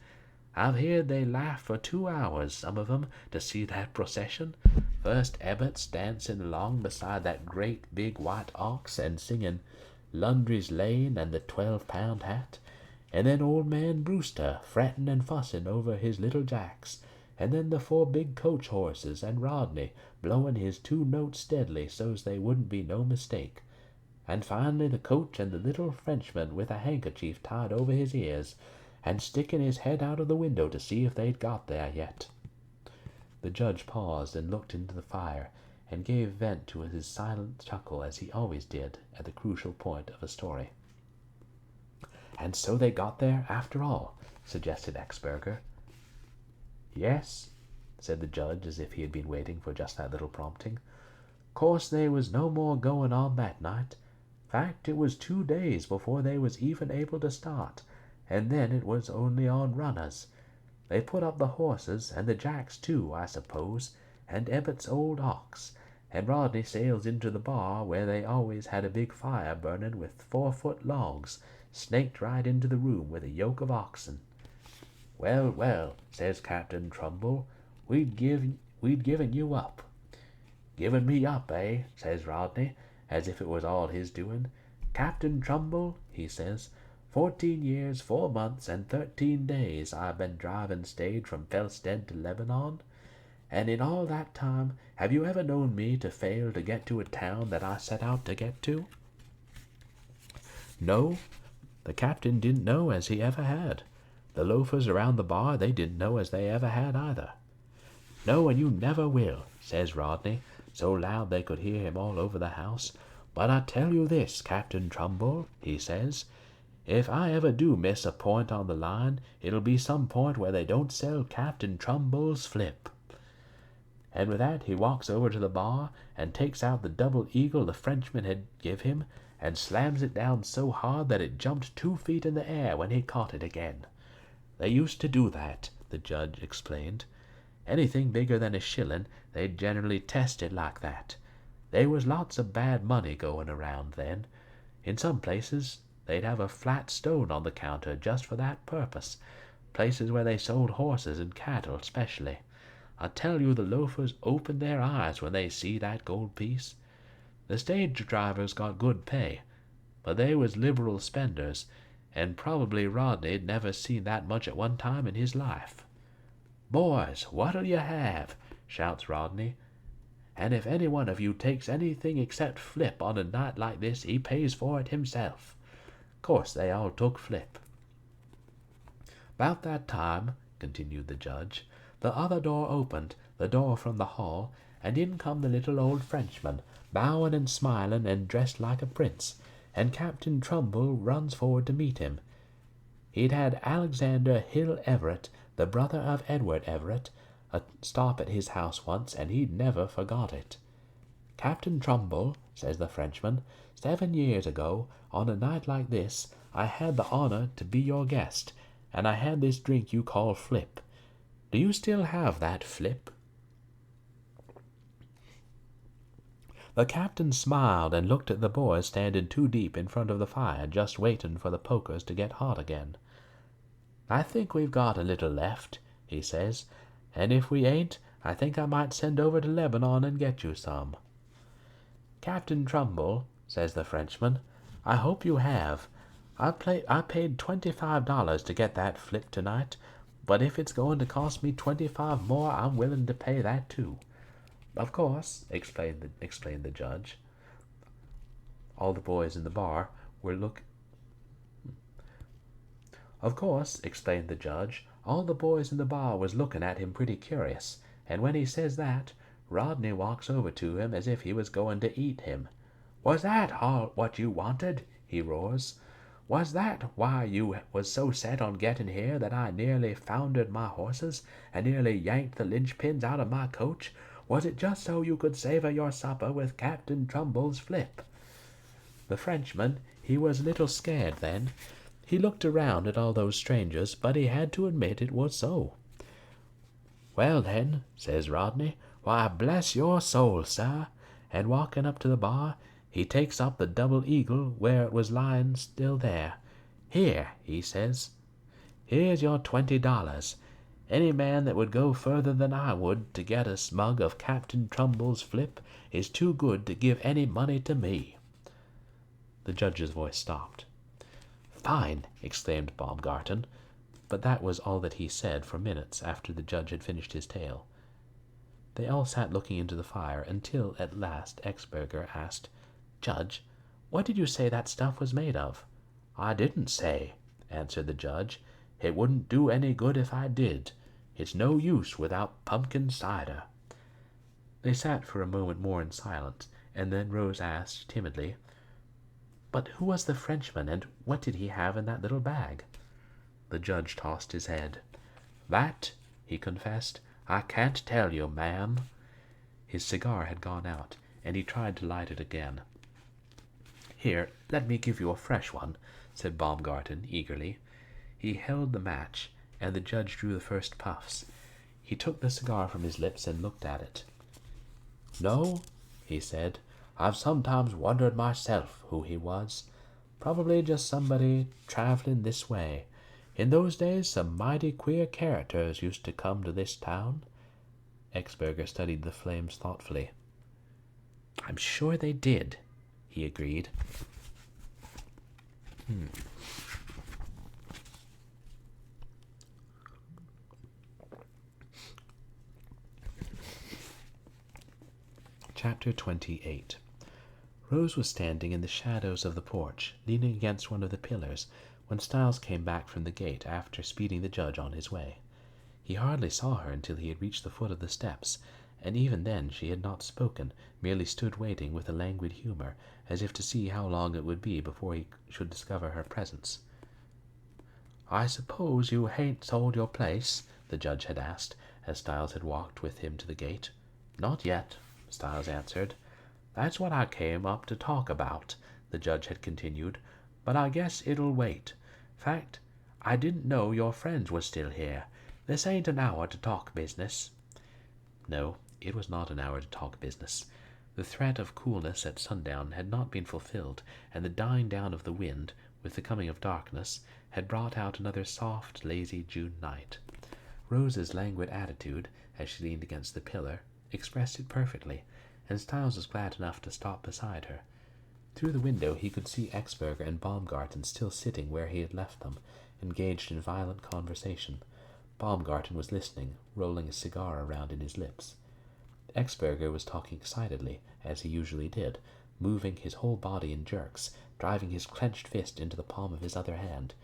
I've heard they laughed for 2 hours, some of 'em, to see that procession. First Ebbets dancing along beside that great big white ox and singing Lundry's Lane and the 12-pound hat, and then old man Brewster fretting and fussing over his little jacks, and then the 4 big coach horses and Rodney blowing his 2 notes steadily so's they wouldn't be no mistake, and finally the coach and the little Frenchman with a handkerchief tied over his ears and sticking his head out of the window to see if they'd got there yet. The judge paused and looked into the fire and gave vent to his silent chuckle, as he always did at the crucial point of a story. "And so they got there after all," suggested Exberger. "Yes," said the judge, as if he had been waiting for just that little prompting. "Course they was no more going on that night. Fact, it was 2 days before they was even able to start, and then it was only on runners. They put up the horses, and the jacks too, I suppose, and Ebbets' old ox, and Rodney sails into the bar where they always had a big fire burning with 4-foot logs, snaked right into the room with a yoke of oxen. 'Well, well,' says Captain Trumbull, we'd given you up." "Given me up, eh?" says Rodney, as if it was all his doing. "Captain Trumbull," he says, 14 years, 4 months, and 13 days I've been driving stage from Felstead to Lebanon, and in all that time have you ever known me to fail to get to a town that I set out to get to?" No, the captain didn't know as he ever had. The loafers around the bar, they didn't know as they ever had either. "No, and you never will," says Rodney, so loud they could hear him all over the house. "But I tell you this, Captain Trumbull," he says, "if I ever do miss a point on the line, it'll be some point where they don't sell Captain Trumbull's flip." And with that he walks over to the bar and takes out the double eagle the Frenchman had give him, and slams it down so hard that it jumped 2 feet in the air when he caught it again. "They used to do that," the judge explained. "Anything bigger than a shilling, they'd generally test it like that. There was lots of bad money going around then. In some places they'd have a flat stone on the counter just for that purpose, places where they sold horses and cattle especially. I tell you the loafers opened their eyes when they see that gold piece. The stage drivers got good pay, but they was liberal spenders, and probably Rodney'd never seen that much at one time in his life. "Boys, what'll you have?" shouts Rodney. "And if any one of you takes anything except flip on a night like this, he pays for it himself." Course they all took flip. "'Bout that time," continued the judge, "the other door opened, the door from the hall, and in come the little old Frenchman, bowing and smiling and dressed like a prince, and Captain Trumbull runs forward to meet him. He'd had Alexander Hill Everett, the brother of Edward Everett, a stop at his house once, and he'd never forgot it. "Captain Trumbull," says the Frenchman, "7 years ago, on a night like this, I had the honor to be your guest, and I had this drink you call flip. Do you still have that flip?" The captain smiled and looked at the boys standing 2 deep in front of the fire, just waiting for the pokers to get hot again. "I think we've got a little left," he says, "and if we ain't, I think I might send over to Lebanon and get you some." "Captain Trumbull," says the Frenchman, "I hope you have. I paid $25 to get that flip tonight, but if it's going to cost me 25 more, I'm willing to pay that too." "Of course," explained the judge. All the boys in the bar were "Of course," explained the judge, "all the boys in the bar was looking at him pretty curious, and when he says that, Rodney walks over to him as if he was going to eat him. 'Was that all what you wanted?' he roars. 'Was that why you was so set on getting here that I nearly foundered my horses and nearly yanked the linchpins out of my coach? Was it just so you could savor your supper with Captain Trumbull's flip?'" The Frenchman, he was a little scared then. He looked around at all those strangers, but he had to admit it was so. "Well then," says Rodney, "why bless your soul, sir," and walking up to the bar, he takes up the double eagle where it was lying still there. "Here," he says, "here's your $20. Any man that would go further than I would to get a mug of Captain Trumbull's flip is too good to give any money to me." The judge's voice stopped. "Fine!" exclaimed Baumgarten, but that was all that he said for minutes after the judge had finished his tale. They all sat looking into the fire until at last Exberger asked, "Judge, what did you say that stuff was made of?" "I didn't say," answered the judge. "It wouldn't do any good if I did. It's no use without pumpkin cider." They sat for a moment more in silence, and then Rose asked timidly, "But who was the Frenchman, and what did he have in that little bag?" The judge tossed his head. "That," he confessed, "I can't tell you, ma'am." His cigar had gone out, and he tried to light it again. "Here, let me give you a fresh one," said Baumgarten eagerly. He held the match, and the judge drew the first puffs. He took the cigar from his lips and looked at it. "No," he said, "I've sometimes wondered myself who he was. Probably just somebody traveling this way. In those days some mighty queer characters used to come to this town. Exberger studied the flames thoughtfully. "I'm sure they did," he agreed. Chapter 28. Rose was standing in the shadows of the porch, leaning against one of the pillars, when Styles came back from the gate after speeding the judge on his way. He hardly saw her until he had reached the foot of the steps, and even then she had not spoken, merely stood waiting with a languid humor, as if to see how long it would be before he should discover her presence. "I suppose you hain't sold your place?" the judge had asked, as Styles had walked with him to the gate. "Not yet," Styles answered. "That's what I came up to talk about," the judge had continued, "but I guess it'll wait. Fact, I didn't know your friends was still here. This ain't an hour to talk business." No, it was not an hour to talk business. The threat of coolness at sundown had not been fulfilled, and the dying down of the wind, with the coming of darkness, had brought out another soft, lazy June night. Rose's languid attitude, as she leaned against the pillar, expressed it perfectly, and Styles was glad enough to stop beside her. Through the window he could see Exberger and Baumgarten still sitting where he had left them, engaged in violent conversation. Baumgarten was listening, rolling a cigar around in his lips. Exberger was talking excitedly, as he usually did, moving his whole body in jerks, driving his clenched fist into the palm of his other hand.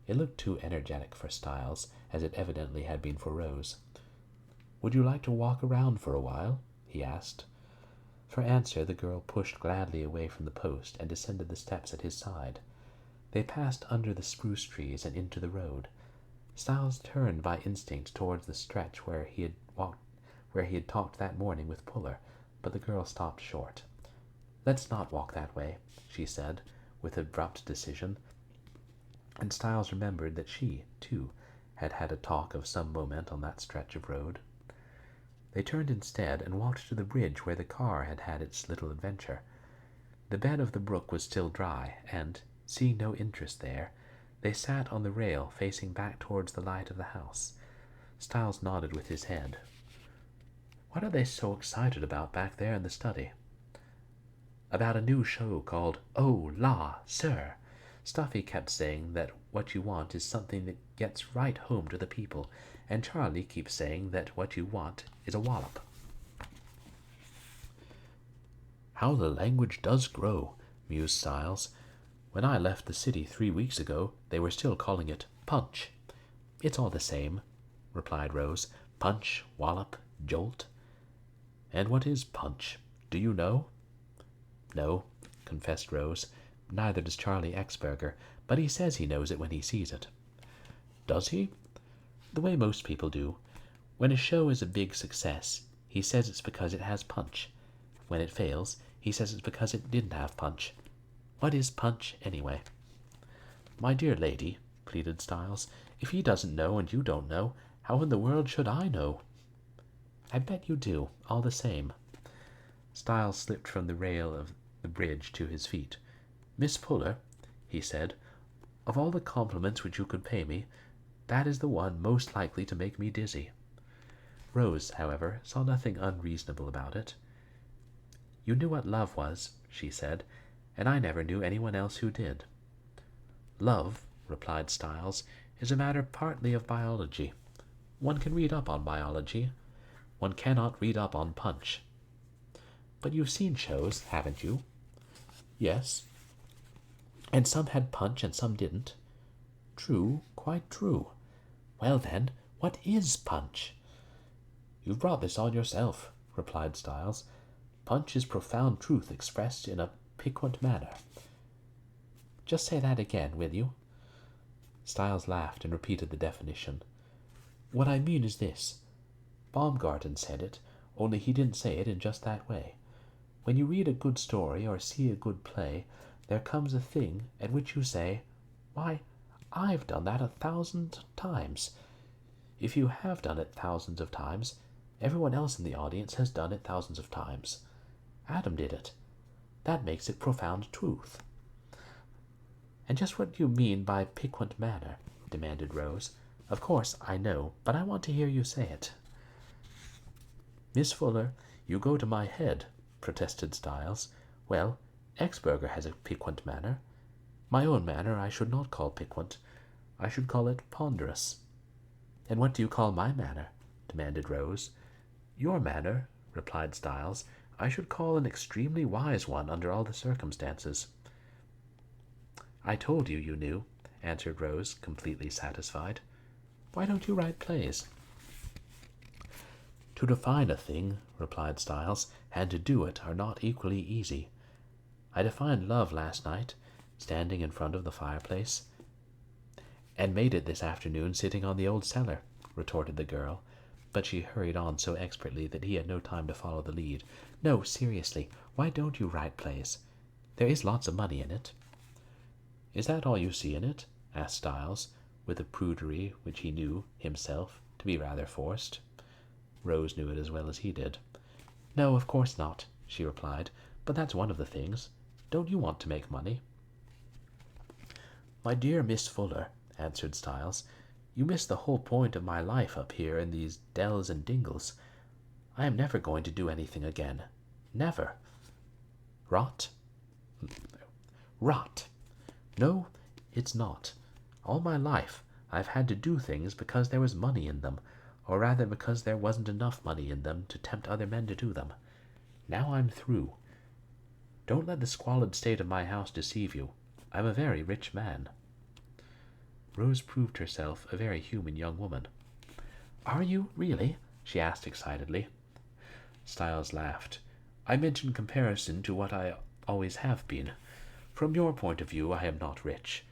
It looked too energetic for Styles, as it evidently had been for Rose. "Would you like to walk around for a while?" he asked. For answer, the girl pushed gladly away from the post and descended the steps at his side. They passed under the spruce trees and into the road. Styles turned by instinct towards the stretch where he had talked that morning with Puller, but the girl stopped short. "Let's not walk that way," she said, with abrupt decision, and Styles remembered that she, too, had had a talk of some moment on that stretch of road. They turned instead and walked to the bridge where the car had had its little adventure. The bed of the brook was still dry, and, seeing no interest there, they sat on the rail facing back towards the light of the house. Styles nodded with his head. "What are they so excited about back there in the study?" "About a new show called Oh, La, Sir. Stuffy kept saying that what you want is something that gets right home to the people, and Charlie keeps saying that what you want is a wallop." "How the language does grow," mused Styles. "When I left the city 3 weeks ago, they were still calling it punch." "It's all the same," replied Rose. "Punch, wallop, jolt." "And what is punch? Do you know?" "No," confessed Rose. "Neither does Charlie Exberger, but he says he knows it when he sees it." "Does he?" "The way most people do. When a show is a big success, he says it's because it has punch. When it fails, he says it's because it didn't have punch. What is punch, anyway?" "My dear lady," pleaded Styles, "if he doesn't know and you don't know, how in the world should I know?" "I bet you do, all the same." Styles slipped from the rail of the bridge to his feet. "Miss Puller," he said, "of all the compliments which you could pay me, that is the one most likely to make me dizzy." Rose, however, saw nothing unreasonable about it. "You knew what love was," she said, "and I never knew anyone else who did." "Love," replied Styles, "is a matter partly of biology. One can read up on biology. One cannot read up on punch." "But you've seen shows, haven't you?" "Yes." "And some had punch and some didn't." "True, quite true." "Well then, what is punch?" "You've brought this on yourself," replied Styles. "Punch is profound truth expressed in a piquant manner." "Just say that again, will you?" Styles laughed and repeated the definition. "What I mean is this. Baumgarten said it, only he didn't say it in just that way. When you read a good story or see a good play, there comes a thing at which you say, 'Why, I've done that 1,000 times.' If you have done it thousands of times, everyone else in the audience has done it thousands of times. Adam did it. That makes it profound truth." "And just what do you mean by piquant manner?" demanded Rose. "Of course, I know, but I want to hear you say it." Miss Fuller, you go to my head, protested Styles. Well, Exburger has a piquant manner. My own manner I should not call piquant. I should call it ponderous. And what do you call my manner? Demanded Rose. Your manner, replied Styles, I should call an extremely wise one under all the circumstances. I told you you knew, answered Rose, completely satisfied. Why don't you write plays? To define a thing, replied Styles, and to do it are not equally easy. I defined love last night, standing in front of the fireplace, and made it this afternoon sitting on the old cellar, retorted the girl, but she hurried on so expertly that he had no time to follow the lead. No, seriously, why don't you write plays? There is lots of money in it. Is that all you see in it? Asked Styles, with a prudery which he knew, himself, to be rather forced. Rose knew it as well as he did. No, of course not, she replied, but that's one of the things. Don't you want to make money? My dear Miss Fuller, answered Styles, you miss the whole point of my life up here in these dells and dingles. I am never going to do anything again. Never. Rot? Rot. No, it's not. All my life I've had to do things because there was money in them, or rather because there wasn't enough money in them to tempt other men to do them. Now I'm through. Don't let the squalid state of my house deceive you. I'm a very rich man. Rose proved herself a very human young woman. Are you, really? She asked excitedly. Styles laughed. I meant in comparison to what I always have been. From your point of view, I am not rich.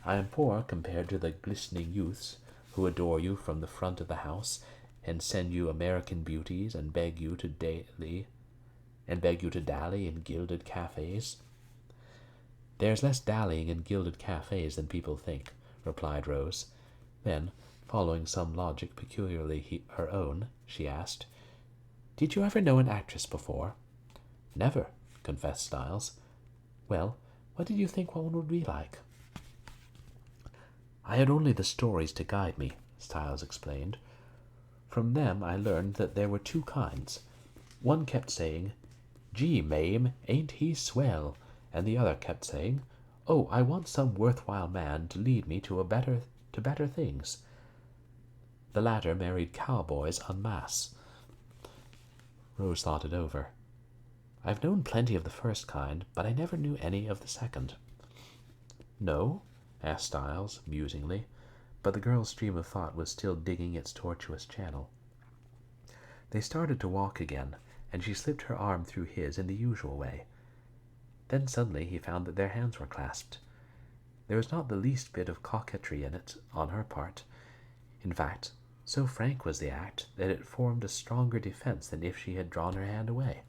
I am poor compared to the glistening youths who adore you from the front of the house and send you American beauties and beg you to dally in gilded cafes. There's less dallying in gilded cafes than people think, replied Rose. Then, following some logic peculiarly her own, she asked, Did you ever know an actress before? Never, confessed Styles. Well, what did you think one would be like? I had only the stories to guide me, Styles explained. From them I learned that there were two kinds. One kept saying, Gee, Mame, ain't he swell? And the other kept saying, Oh, I want some worthwhile man to lead me to better things. The latter married cowboys en masse. Rose thought it over. I've known plenty of the first kind, but I never knew any of the second. No? Asked Styles, musingly, but the girl's stream of thought was still digging its tortuous channel. They started to walk again, and she slipped her arm through his in the usual way. Then suddenly he found that their hands were clasped. There was not the least bit of coquetry in it on her part. In fact, so frank was the act that it formed a stronger defense than if she had drawn her hand away.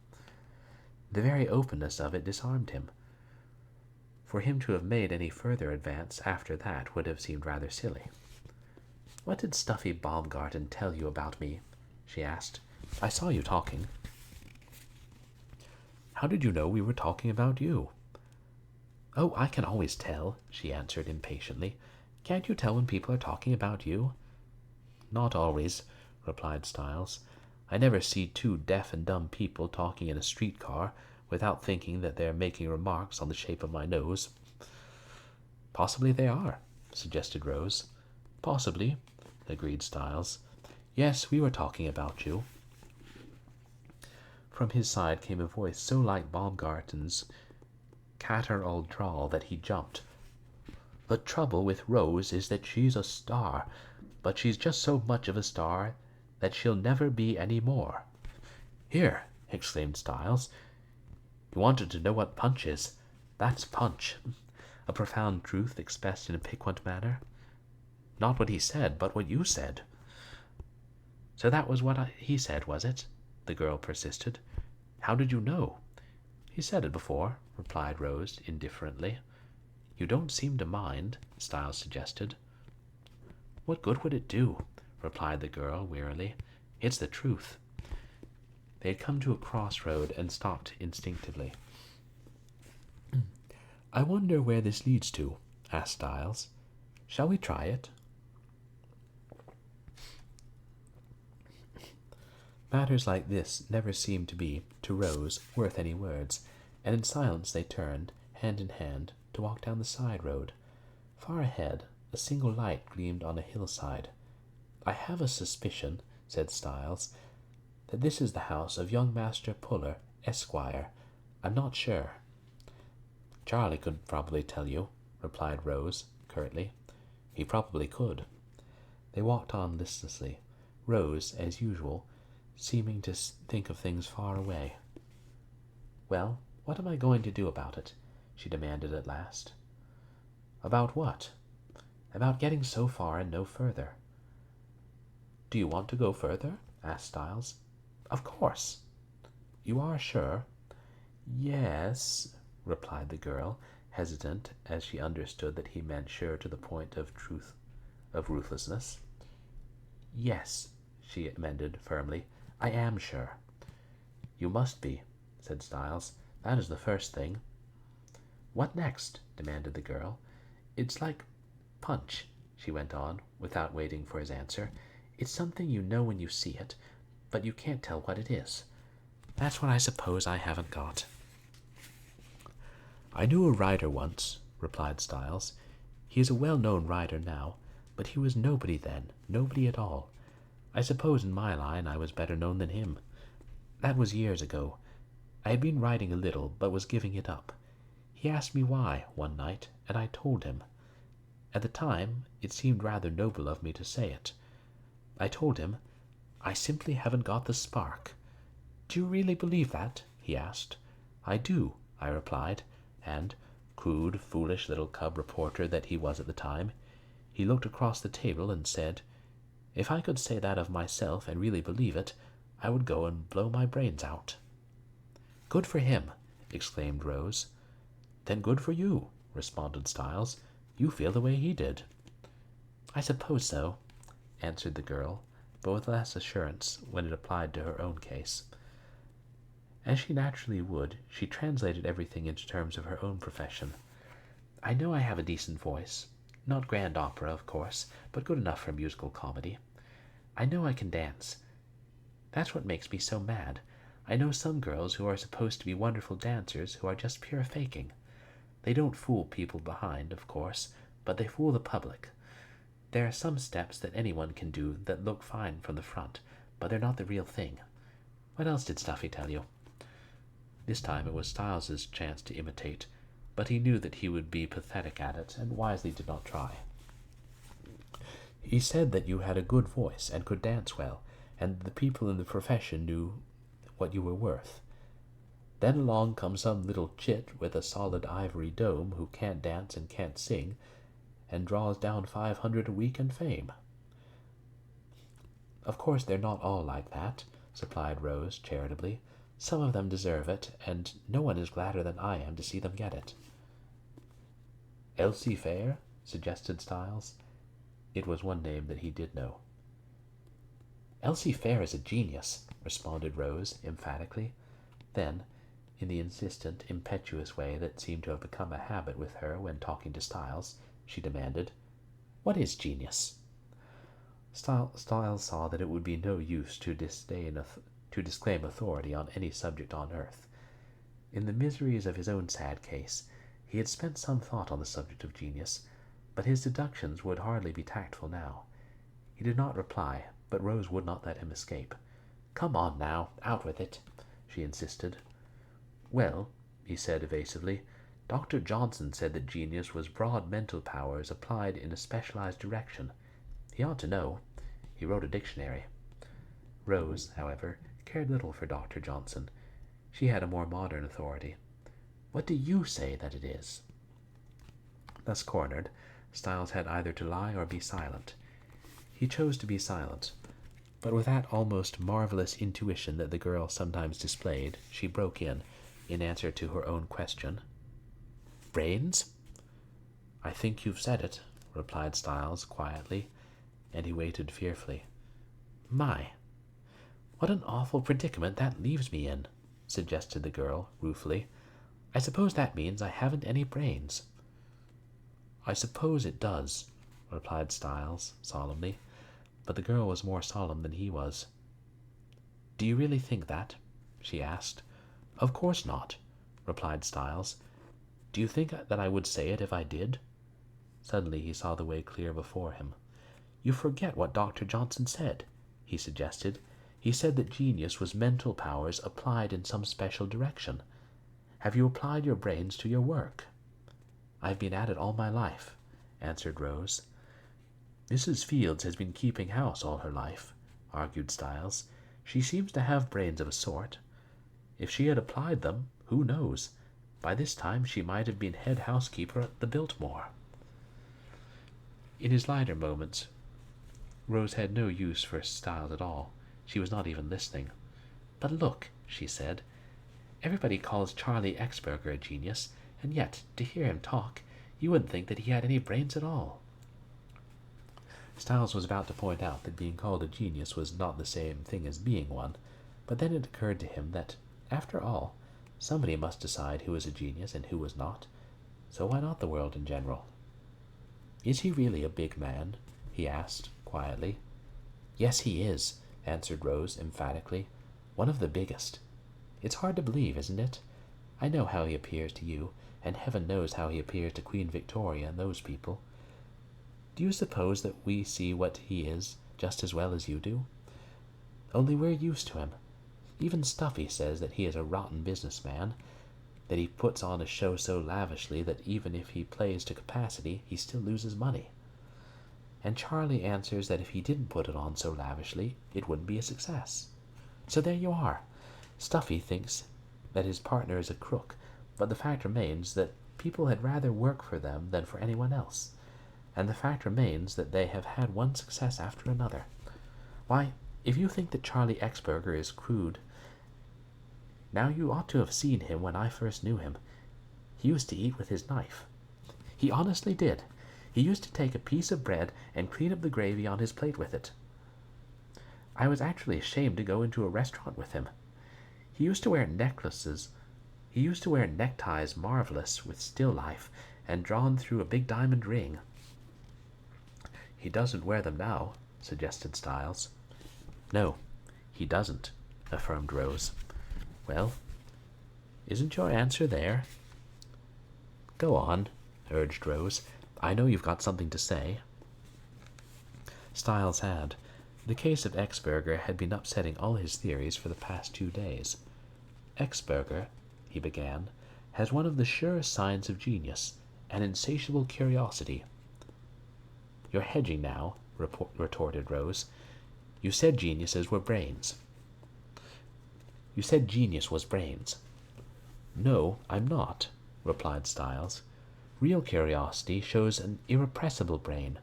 The very openness of it disarmed him. For him to have made any further advance after that would have seemed rather silly. What did Stuffy Baumgarten tell you about me? She asked. I saw you talking. How did you know we were talking about you? Oh, I can always tell, she answered impatiently. Can't you tell when people are talking about you? Not always, replied Styles. I never see two deaf and dumb people talking in a streetcar without thinking that they're making remarks on the shape of my nose. Possibly they are, suggested Rose. Possibly, agreed Styles. Yes, we were talking about you. From his side came a voice so like Baumgarten's catarrhal drawl that he jumped. The trouble with Rose is that she's a star, but she's just so much of a star that she'll never be any more. Here, exclaimed Styles. You wanted to know what punch is. That's punch. A profound truth expressed in a piquant manner. Not what he said, but what you said. So that was what he said, was it? The girl persisted. How did you know? He said it before, replied Rose indifferently. You don't seem to mind, Styles suggested. What good would it do? Replied the girl wearily. It's the truth. They had come to a crossroad and stopped instinctively. I wonder where this leads to, asked Styles. Shall we try it? Matters like this never seemed to be, to Rose, worth any words, and in silence they turned, hand in hand, to walk down the side road. Far ahead, a single light gleamed on a hillside. "I have a suspicion," said Styles, "that this is the house of young Master Puller, Esquire. I'm not sure." "Charlie could probably tell you," replied Rose, curtly. "He probably could." They walked on listlessly, Rose, as usual, seeming to think of things far away. "Well, what am I going to do about it?" she demanded at last. "About what?" "About getting so far and no further." "Do you want to go further?" asked Styles. "Of course." "You are sure?" "Yes," replied the girl, hesitant, as she understood that he meant sure to the point of ruthlessness. "Yes," she amended firmly, "I am sure." "You must be," said Styles. "That is the first thing." "What next?" demanded the girl. "It's like punch," she went on, without waiting for his answer. "It's something you know when you see it, but you can't tell what it is. That's what I suppose I haven't got." "I knew a writer once," replied Styles. "He is a well-known writer now, but he was nobody then, nobody at all. I suppose in my line I was better known than him. That was years ago. I had been writing a little, but was giving it up. He asked me why, one night, and I told him. At the time, it seemed rather noble of me to say it. I told him, 'I simply haven't got the spark.' 'Do you really believe that?' he asked. 'I do,' I replied, and, crude, foolish little cub reporter that he was at the time, he looked across the table and said, 'If I could say that of myself and really believe it, I would go and blow my brains out.'" "Good for him!" exclaimed Rose. "Then good for you," responded Styles. "You feel the way he did." "I suppose so," answered the girl, but with less assurance when it applied to her own case. As she naturally would, she translated everything into terms of her own profession. "I know I have a decent voice. Not grand opera, of course, but good enough for musical comedy. I know I can dance. That's what makes me so mad. I know some girls who are supposed to be wonderful dancers who are just pure faking. They don't fool people behind, of course, but they fool the public. There are some steps that anyone can do that look fine from the front, but they're not the real thing. What else did Stuffy tell you?" This time it was Styles's chance to imitate, but he knew that he would be pathetic at it, and wisely did not try. "He said that you had a good voice and could dance well, and the people in the profession knew what you were worth. Then along comes some little chit with a solid ivory dome who can't dance and can't sing, and draws down 500 a week and fame." "Of course they're not all like that," supplied Rose charitably. "Some of them deserve it, and no one is gladder than I am to see them get it." "Elsie Fair?" suggested Styles. It was one name that he did know. "Elsie Fair is a genius," responded Rose emphatically. Then, in the insistent, impetuous way that seemed to have become a habit with her when talking to Styles, she demanded, "What is genius?" Styles saw that it would be no use to disclaim authority on any subject on earth. In the miseries of his own sad case, he had spent some thought on the subject of genius, but his deductions would hardly be tactful now. He did not reply, but Rose would not let him escape. "Come on now, out with it," she insisted. "Well," he said evasively, "Dr. Johnson said that genius was broad mental powers applied in a specialized direction. He ought to know. He wrote a dictionary." Rose, however, cared little for Dr. Johnson. She had a more modern authority. "What do you say that it is?" Thus cornered, Styles had either to lie or be silent. He chose to be silent, but with that almost marvelous intuition that the girl sometimes displayed, she broke in answer to her own question. "Brains?" "I think you've said it," replied Styles quietly, and he waited fearfully. "My, what an awful predicament that leaves me in," suggested the girl ruefully. "I suppose that means I haven't any brains." "I suppose it does," replied Styles solemnly, but the girl was more solemn than he was. Do you really think that?" she asked. "Of course not," replied Styles. "Do you think that I would say it if I did?" Suddenly he saw the way clear before him. "You forget what Dr. Johnson said," he suggested. "He said that genius was mental powers applied in some special direction. Have you applied your brains to your work?" "I've been at it all my life," answered Rose. "Mrs. Fields has been keeping house all her life," argued Styles. "She seems to have brains of a sort. If she had applied them, who knows? By this time she might have been head housekeeper at the Biltmore." In his lighter moments, Rose had no use for Styles at all. She was not even listening. "But look," she said, "everybody calls Charlie Exberger a genius, and yet, to hear him talk, you wouldn't think that he had any brains at all." Styles was about to point out that being called a genius was not the same thing as being one, but then it occurred to him that, after all, somebody must decide who was a genius and who was not, so why not the world in general? "Is he really a big man?" he asked, quietly. "Yes, he is," answered Rose emphatically. "One of the biggest. It's hard to believe, isn't it? I know how he appears to you, and heaven knows how he appears to Queen Victoria and those people. Do you suppose that we see what he is just as well as you do? Only we're used to him. Even Stuffy says that he is a rotten businessman, that he puts on a show so lavishly that even if he plays to capacity, he still loses money. And Charlie answers that if he didn't put it on so lavishly, it wouldn't be a success. So there you are. Stuffy thinks that his partner is a crook, but the fact remains that people had rather work for them than for anyone else, and the fact remains that they have had one success after another. Why, if you think that Charlie Exberger is crude, now you ought to have seen him when I first knew him. He used to eat with his knife. He honestly did. He used to take a piece of bread and clean up the gravy on his plate with it. I was actually ashamed to go into a restaurant with him. He used to wear neckties marvelous with still life and drawn through a big diamond ring. He doesn't wear them now, suggested Styles. No, he doesn't, affirmed Rose. Well, isn't your answer there? Go on, urged Rose. I know you've got something to say. Styles had. The case of Exberger had been upsetting all his theories for the past 2 days. Exberger, he began, has one of the surest signs of genius, an insatiable curiosity. You're hedging now, retorted Rose. You said geniuses were brains. You said genius was brains. No, I'm not, replied Styles. Real curiosity shows an irrepressible brain.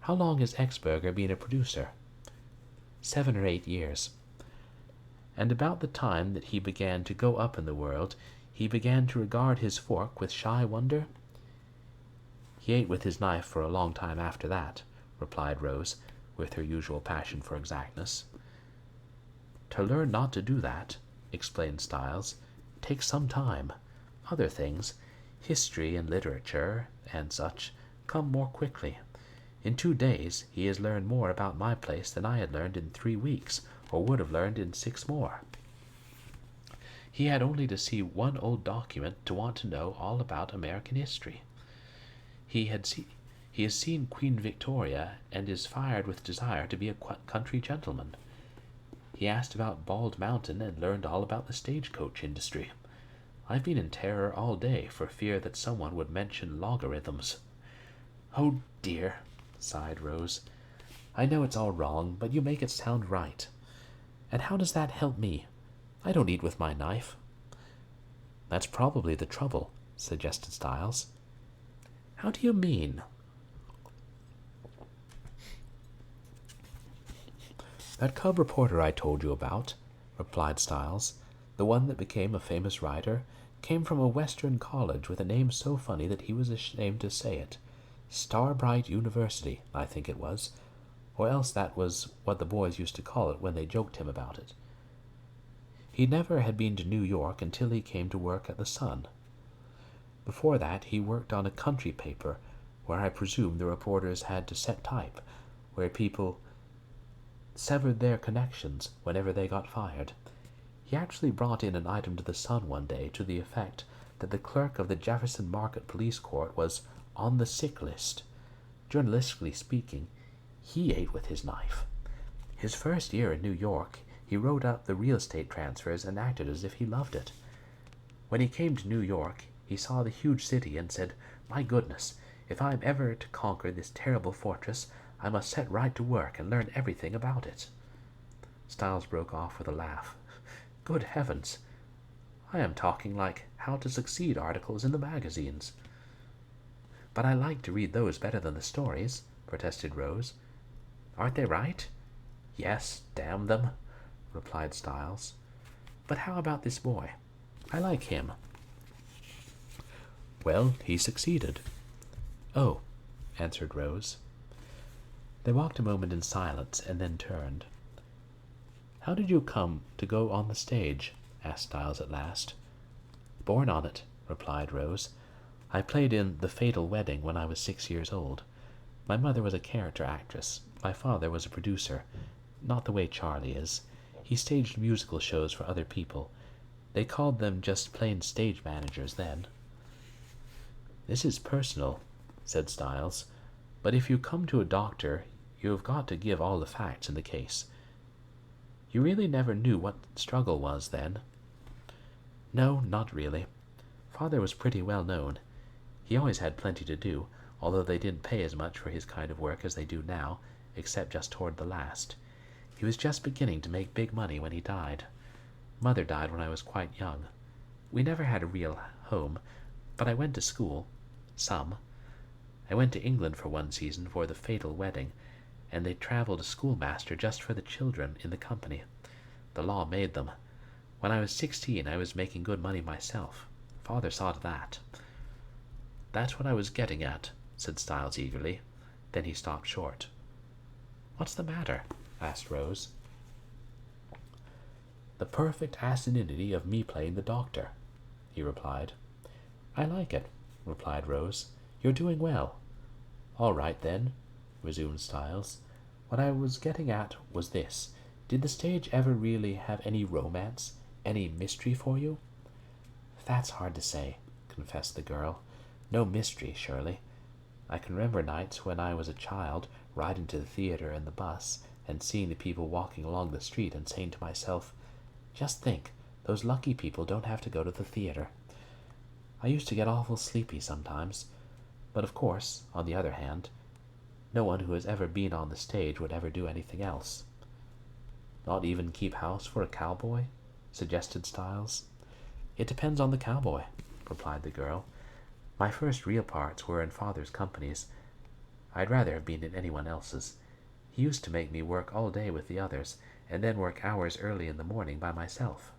How long has Exberger been a producer? 7 or 8 years. And about the time that he began to go up in the world, he began to regard his fork with shy wonder? He ate with his knife for a long time after that, replied Rose, with her usual passion for exactness. To learn not to do that, explained Styles, takes some time. Other things, history and literature and such, come more quickly. In 2 days he has learned more about my place than I had learned in 3 weeks, or would have learned in 6 more. He had only to see one old document to want to know all about American history. He has seen Queen Victoria and is fired with desire to be a country gentleman. He asked about Bald Mountain and learned all about the stagecoach industry. I've been in terror all day for fear that someone would mention logarithms. Oh dear, sighed Rose. I know it's all wrong, but you make it sound right. And how does that help me? I don't eat with my knife. That's probably the trouble, suggested Styles. How do you mean? That cub reporter I told you about, replied Styles, the one that became a famous writer, came from a Western college with a name so funny that he was ashamed to say it. Starbright University, I think it was, or else that was what the boys used to call it when they joked him about it. He never had been to New York until he came to work at the Sun. Before that he worked on a country paper, where I presume the reporters had to set type, where people severed their connections whenever they got fired. He actually brought in an item to the Sun one day to the effect that the clerk of the Jefferson Market Police Court was on the sick list. Journalistically speaking, he ate with his knife. His first year in New York, he wrote up the real estate transfers and acted as if he loved it. When he came to New York, he saw the huge city and said, "My goodness, if I am ever to conquer this terrible fortress, I must set right to work and learn everything about it." Styles broke off with a laugh. "Good heavens! I am talking like how to succeed articles in the magazines." "But I like to read those better than the stories," protested Rose. "Aren't they right?" "Yes, damn them," replied Styles. "But how about this boy? I like him." "Well, he succeeded." "Oh," answered Rose. They walked a moment in silence and then turned. "How did you come to go on the stage?" asked Styles at last. "Born on it," replied Rose. "I played in The Fatal Wedding when I was 6 years old. My mother was a character actress. My father was a producer. Not the way Charlie is. He staged musical shows for other people. They called them just plain stage managers then." "This is personal," said Styles, "but if you come to a doctor, you have got to give all the facts in the case. You really never knew what struggle was, then?" "No, not really. Father was pretty well known. He always had plenty to do, although they didn't pay as much for his kind of work as they do now, except just toward the last. He was just beginning to make big money when he died. Mother died when I was quite young. We never had a real home, but I went to school. Some. I went to England for one season for The Fatal Wedding, and they traveled a schoolmaster just for the children in the company. The law made them. When I was 16, I was making good money myself. Father saw to that." "That's what I was getting at," said Styles eagerly. Then he stopped short. "What's the matter?" asked Rose. "The perfect asininity of me playing the doctor," he replied. "I like it," replied Rose. "You're doing well." "All right, then," resumed Styles. "What I was getting at was this. Did the stage ever really have any romance, any mystery for you?" "That's hard to say," confessed the girl. "No mystery, surely. I can remember nights when I was a child, riding to the theater in the bus, and seeing the people walking along the street and saying to myself, 'Just think, those lucky people don't have to go to the theater.' I used to get awful sleepy sometimes, but of course, on the other hand, no one who has ever been on the stage would ever do anything else." "Not even keep house for a cowboy?" suggested Styles. "It depends on the cowboy," replied the girl. "My first real parts were in Father's companies. I'd rather have been in anyone else's. He used to make me work all day with the others, and then work hours early in the morning by myself."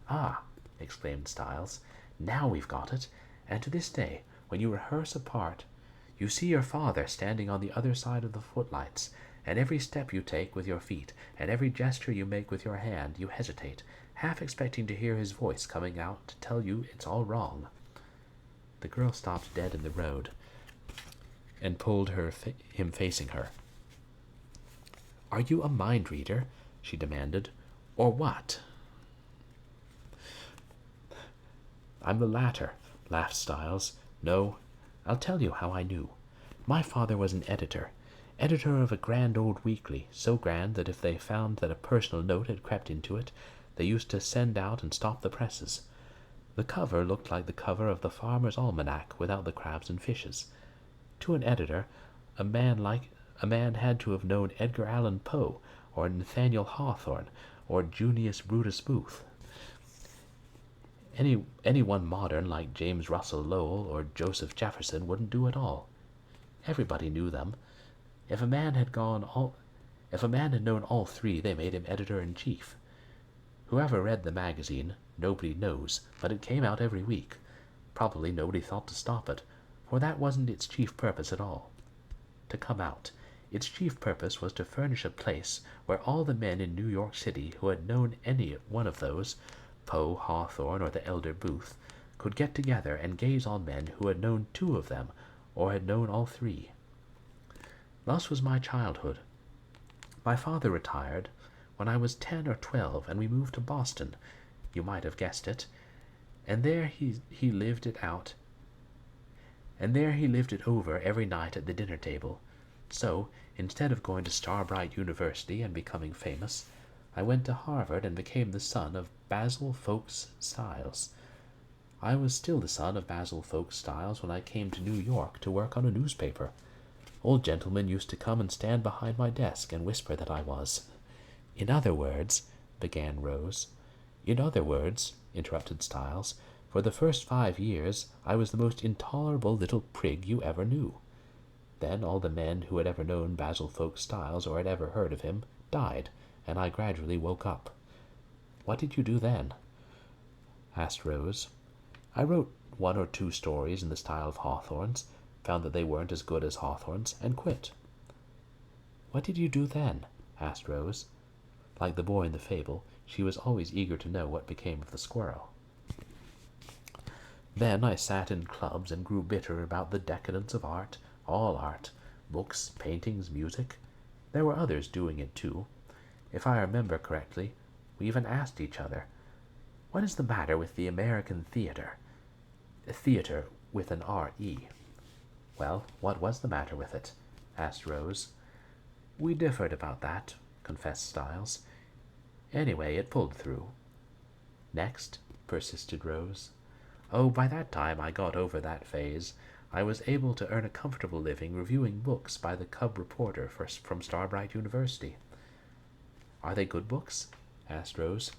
"Ah!" exclaimed Styles. "Now we've got it. And to this day, when you rehearse a part, you see your father standing on the other side of the footlights, and every step you take with your feet, and every gesture you make with your hand, you hesitate, half expecting to hear his voice coming out to tell you it's all wrong." The girl stopped dead in the road and pulled him facing her. "Are you a mind reader?" she demanded. "Or what?" "I'm the latter," laughed Styles. "No, I'll tell you how I knew. My father was an editor of a grand old weekly, so grand that if they found that a personal note had crept into it, they used to send out and stop the presses. The cover looked like the cover of the Farmer's Almanac without the crabs and fishes. To an editor, a man had to have known Edgar Allan Poe, or Nathaniel Hawthorne, or Junius Brutus Booth. Anyone modern like James Russell Lowell or Joseph Jefferson wouldn't do at all. Everybody knew them. If a man had known all three, they made him editor-in-chief. Whoever read the magazine, nobody knows, but it came out every week. Probably nobody thought to stop it, for that wasn't its chief purpose at all. To come out, its chief purpose was to furnish a place where all the men in New York City who had known any one of those, Poe, Hawthorne, or the elder Booth, could get together and gaze on men who had known two of them, or had known all three. Thus was my childhood. My father retired when I was 10 or 12, and we moved to Boston. You might have guessed it. And there he lived it out. And there he lived it over every night at the dinner table. So, instead of going to Starbright University and becoming famous, I went to Harvard and became the son of Basil Fawkes Styles. I was still the son of Basil Fawkes Styles when I came to New York to work on a newspaper. Old gentlemen used to come and stand behind my desk and whisper that I was. In other words, began Rose. In other words, interrupted Styles, for the first 5 years I was the most intolerable little prig you ever knew. Then all the men who had ever known Basil Fawkes Styles or had ever heard of him died, and I gradually woke up. What did you do then? Asked Rose. I wrote 1 or 2 stories in the style of Hawthorne's, found that they weren't as good as Hawthorne's, and quit. What did you do then? Asked Rose. Like the boy in the fable, she was always eager to know what became of the squirrel. Then I sat in clubs and grew bitter about the decadence of art, all art, books, paintings, music. There were others doing it too. If I remember correctly, we even asked each other, what is the matter with the American theater? Theater with an R-E. Well, what was the matter with it? Asked Rose. We differed about that, confessed Styles. Anyway, it pulled through. Next, persisted Rose. Oh, by that time I got over that phase. I was able to earn a comfortable living reviewing books by the cub reporter from Starbright University. Are they good books? Asked Rose.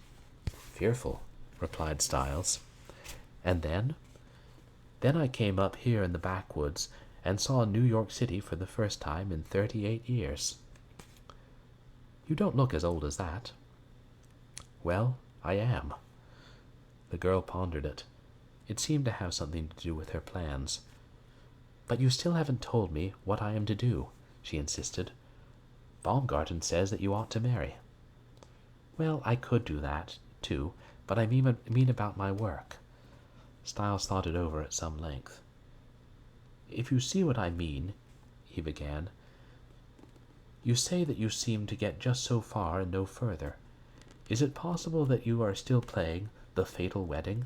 Fearful, replied Styles. And then? Then I came up here in the backwoods and saw New York City for the first time in 38 years. You don't look as old as that. Well, I am. The girl pondered it. It seemed to have something to do with her plans. But you still haven't told me what I am to do, she insisted. Baumgarten says that you ought to marry. Well, I could do that, too, but I mean about my work. Styles thought it over at some length. If you see what I mean, he began. You say that you seem to get just so far and no further. Is it possible that you are still playing The Fatal Wedding?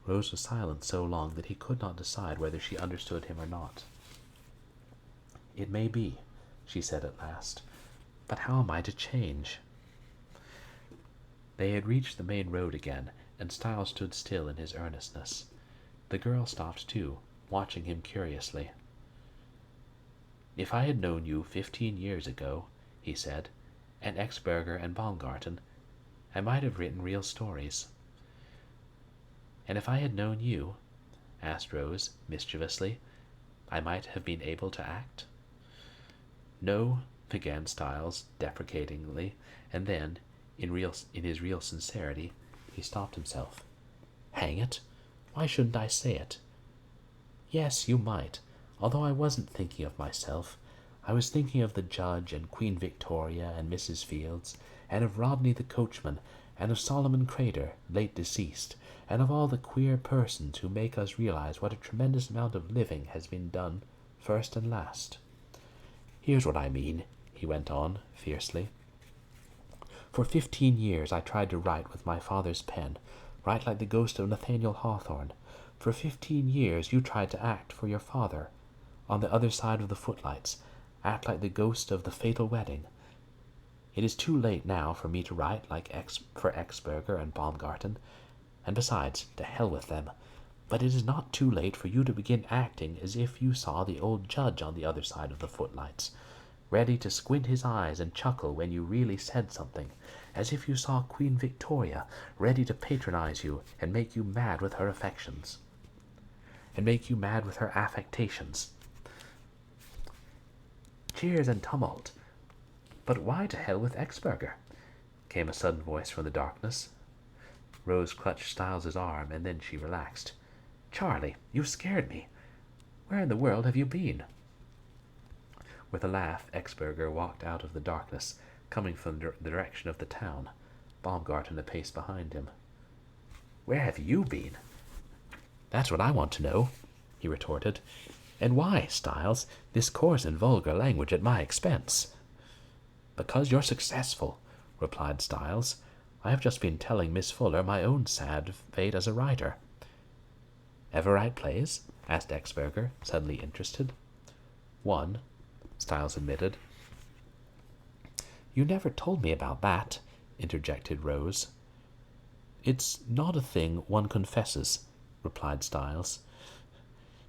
Rose was silent so long that he could not decide whether she understood him or not. It may be, she said at last, but how am I to change? They had reached the main road again, and Styles stood still in his earnestness. The girl stopped too, watching him curiously. If I had known you 15 years ago, he said, and Exberger and Baumgarten, I might have written real stories. And if I had known you, asked Rose mischievously, I might have been able to act? No, began Styles deprecatingly, and then, in his real sincerity, he stopped himself. Hang it! Why shouldn't I say it? Yes, you might, although I wasn't thinking of myself. I was thinking of the judge and Queen Victoria and Mrs. Fields, and of Rodney the coachman, and of Solomon Crater, late deceased, and of all the queer persons who make us realize what a tremendous amount of living has been done, first and last. Here's what I mean, he went on, fiercely. For 15 years I tried to write with my father's pen, write like the ghost of Nathaniel Hawthorne. For 15 years you tried to act for your father, on the other side of the footlights, act like the ghost of The Fatal Wedding. It is too late now for me to write for Exberger and Baumgarten, and besides, to hell with them. But it is not too late for you to begin acting as if you saw the old judge on the other side of the footlights, ready to squint his eyes and chuckle when you really said something, as if you saw Queen Victoria ready to patronize you and make you mad with her affections, and make you mad with her affectations. Cheers and tumult. But why to hell with Exberger? Came a sudden voice from the darkness. Rose clutched Styles's arm, and then she relaxed. Charlie, you scared me. Where in the world have you been? With a laugh, Exberger walked out of the darkness, coming from the direction of the town, Baumgarten a pace behind him. Where have you been? That's what I want to know, he retorted. And why, Styles, this coarse and vulgar language at my expense? Because you're successful, replied Styles. I have just been telling Miss Fuller my own sad fate as a writer. Ever write plays? Asked Exberger, suddenly interested. One, Styles admitted. You never told me about that, interjected Rose. It's not a thing one confesses, replied Styles.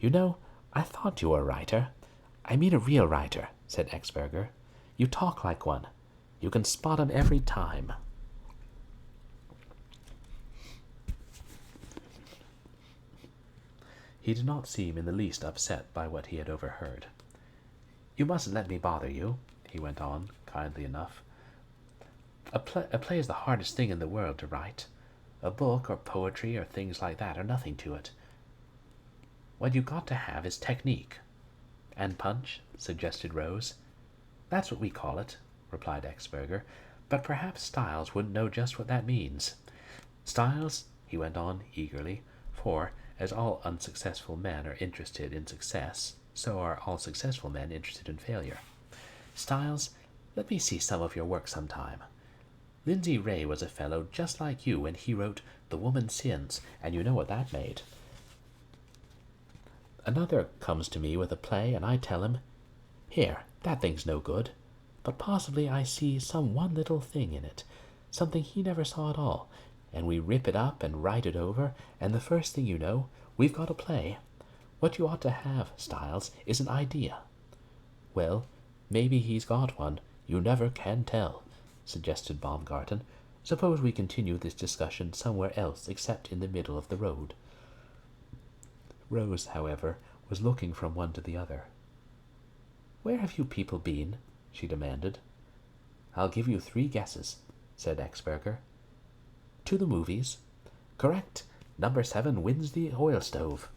You know, I thought you were a writer. I mean a real writer, said Exberger. You talk like one. You can spot 'em every time. He did not seem in the least upset by what he had overheard. You mustn't let me bother you, he went on, kindly enough. A play is the hardest thing in the world to write. A book or poetry or things like that are nothing to it. What you got to have is technique. And punch, suggested Rose. That's what we call it, replied Exberger, but perhaps Styles wouldn't know just what that means. Styles, he went on eagerly, for, as all unsuccessful men are interested in success, so are all successful men interested in failure. Styles, let me see some of your work sometime. Lindsay Ray was a fellow just like you when he wrote The Woman Sins, and you know what that made. Another comes to me with a play, and I tell him, Here, that thing's no good, but possibly I see some one little thing in it, something he never saw at all, and we rip it up and write it over, and the first thing you know, we've got a play. What you ought to have, Styles, is an idea. Well, maybe he's got one. You never can tell, suggested Baumgarten. Suppose we continue this discussion somewhere else except in the middle of the road. Rose, however, was looking from one to the other. Where have you people been? She demanded. I'll give you 3 guesses, said Exberger. To the movies. Correct. Number 7 wins the oil stove.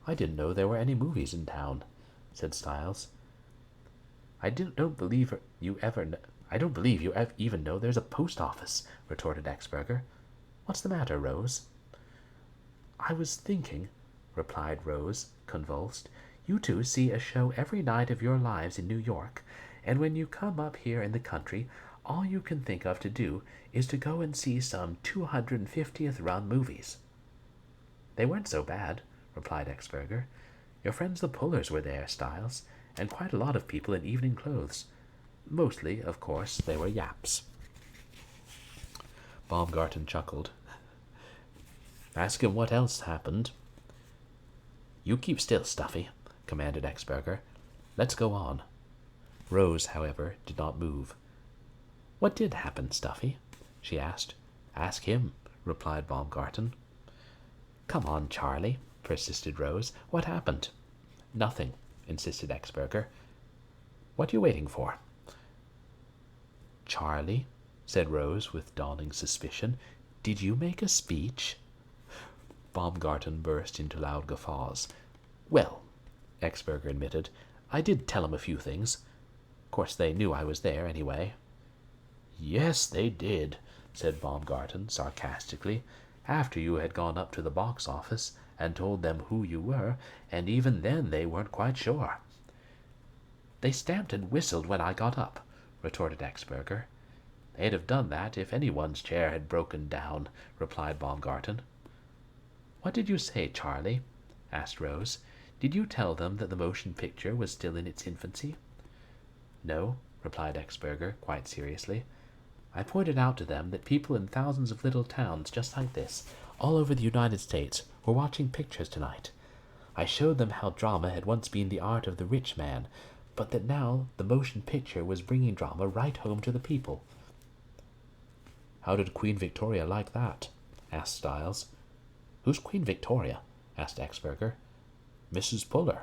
I didn't know there were any movies in town, said Styles. I don't believe you even know there's a post office, retorted Exberger. What's the matter, Rose? I was thinking, replied Rose, convulsed. You two see a show every night of your lives in New York, and when you come up here in the country, all you can think of to do is to go and see some 250th run movies. They weren't so bad, replied Exberger. Your friends the Pullers were there, Styles, and quite a lot of people in evening clothes. Mostly, of course, they were yaps. Baumgarten chuckled. Ask him what else happened. You keep still, Stuffy, commanded Exberger. Let's go on. Rose, however, did not move. What did happen, Stuffy? She asked. Ask him, replied Baumgarten. Come on, Charlie, persisted Rose. What happened? Nothing, insisted Exberger. What are you waiting for? Charlie, said Rose with dawning suspicion, did you make a speech? Baumgarten burst into loud guffaws. Well, Exberger admitted, I did tell 'em a few things. Of course, they knew I was there anyway. Yes, they did, said Baumgarten sarcastically, after you had gone up to the box office and told them who you were, and even then they weren't quite sure. They stamped and whistled when I got up, retorted Exberger. They'd have done that if anyone's chair had broken down, replied Baumgarten. What did you say, Charlie? Asked Rose. Did you tell them that the motion picture was still in its infancy? No, replied Exberger, quite seriously. I pointed out to them that people in thousands of little towns just like this, all over the United States, were watching pictures tonight. I showed them how drama had once been the art of the rich man, but that now the motion picture was bringing drama right home to the people. How did Queen Victoria like that? Asked Styles. Who's Queen Victoria? Asked Exberger. Mrs. Puller.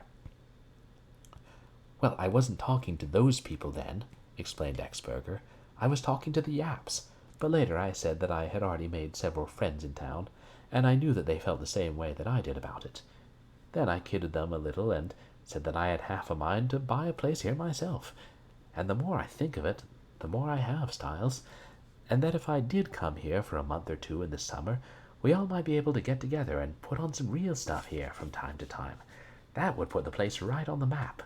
Well, I wasn't talking to those people then, explained Exberger. I was talking to the yaps, but later I said that I had already made several friends in town, and I knew that they felt the same way that I did about it. Then I kidded them a little and said that I had half a mind to buy a place here myself, and the more I think of it, the more I have, Styles, and that if I did come here for a month or 2 in the summer, we all might be able to get together and put on some real stuff here from time to time. That would put the place right on the map.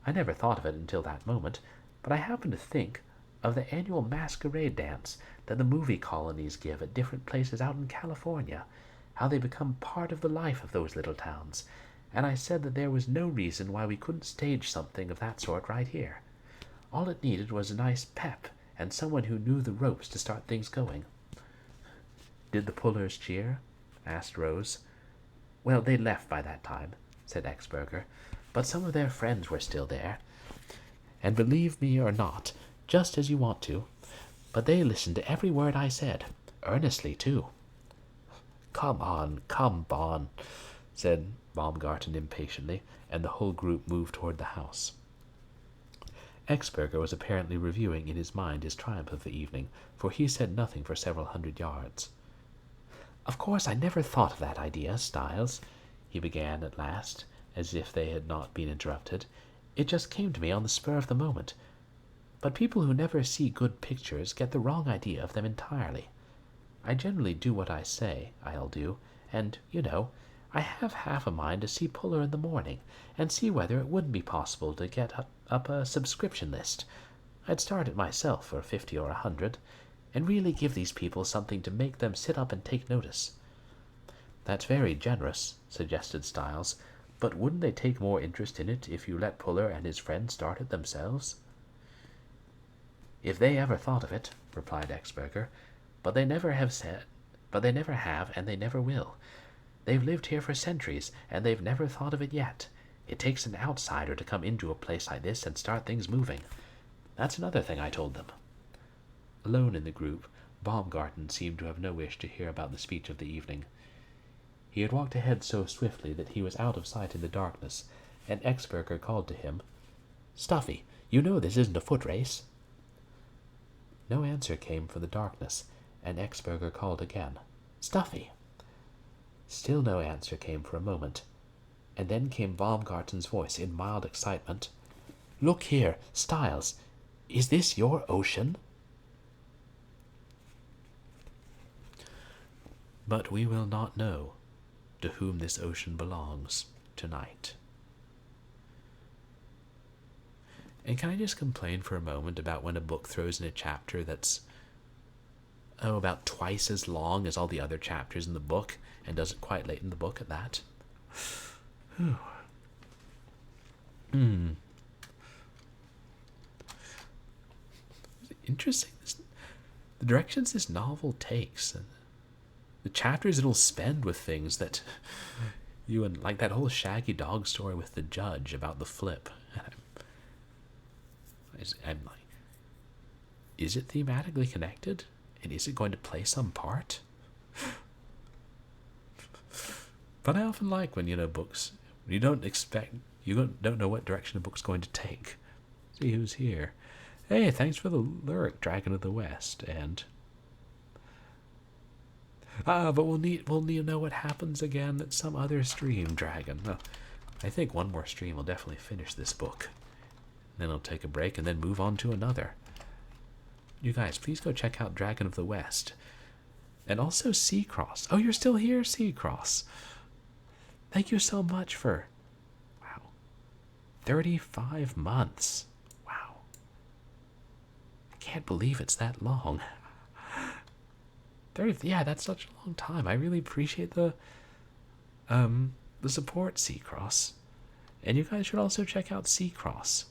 I never thought of it until that moment, but I happened to think, of the annual masquerade dance that the movie colonies give at different places out in California, how they become part of the life of those little towns, and I said that there was no reason why we couldn't stage something of that sort right here. All it needed was a nice pep and someone who knew the ropes to start things going. Did the pullers cheer? Asked Rose. Well, they'd left by that time, said Exberger, but some of their friends were still there. And believe me or not, just as you want to, but they listened to every word I said, earnestly too. Come on, said Baumgarten impatiently, and the whole group moved toward the house. Exberger was apparently reviewing in his mind his triumph of the evening, for he said nothing for several hundred yards. Of course, I never thought of that idea, Styles, he began at last, as if they had not been interrupted. It just came to me on the spur of the moment. But people who never see good pictures get the wrong idea of them entirely. I generally do what I say I'll do, and, you know, I have half a mind to see Puller in the morning, and see whether it wouldn't be possible to get up a subscription list. I'd start it myself for 50 or 100, and really give these people something to make them sit up and take notice. That's very generous, suggested Styles, but wouldn't they take more interest in it if you let Puller and his friends start it themselves? If they ever thought of it, replied Exberger, but they never have, and they never will. They've lived here for centuries, and they've never thought of it yet. It takes an outsider to come into a place like this and start things moving. That's another thing I told them. Alone in the group, Baumgarten seemed to have no wish to hear about the speech of the evening. He had walked ahead so swiftly that he was out of sight in the darkness, and Exberger called to him, Stuffy, you know this isn't a foot race. No answer came from the darkness, and Exberger called again, Stuffy. Still no answer came for a moment, and then came Baumgarten's voice in mild excitement. Look here, Styles, is this your ocean? But we will not know to whom this ocean belongs tonight. And can I just complain for a moment about when a book throws in a chapter that's about twice as long as all the other chapters in the book, and does it quite late in the book at that? Interesting, the directions this novel takes, and the chapters it'll spend with things that like that whole Shaggy Dog story with the judge about the flip. I'm like, is it thematically connected? And is it going to play some part? But I often like when, books, you don't know what direction a book's going to take. See who's here. Hey, thanks for the lyric, Dragon of the West, and but we'll need to know what happens again at some other stream, Dragon. Well, I think one more stream will definitely finish this book. Then I'll take a break and then move on to another. You guys, please go check out Dragon of the West. And also Seacross. Oh, you're still here, Seacross. Thank you so much for, 35 months. Wow. I can't believe it's that long. That's such a long time. I really appreciate the support, Seacross. And you guys should also check out Seacross.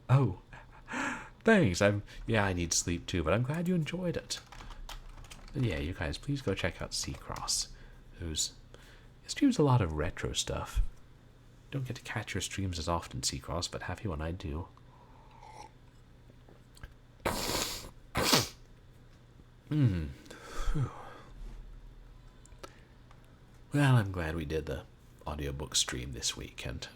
Oh, thanks. I need sleep too, but I'm glad you enjoyed it. But yeah, you guys, please go check out Seacross. He streams a lot of retro stuff. Don't get to catch your streams as often, Seacross, but happy when I do. Well, I'm glad we did the audiobook stream this week, and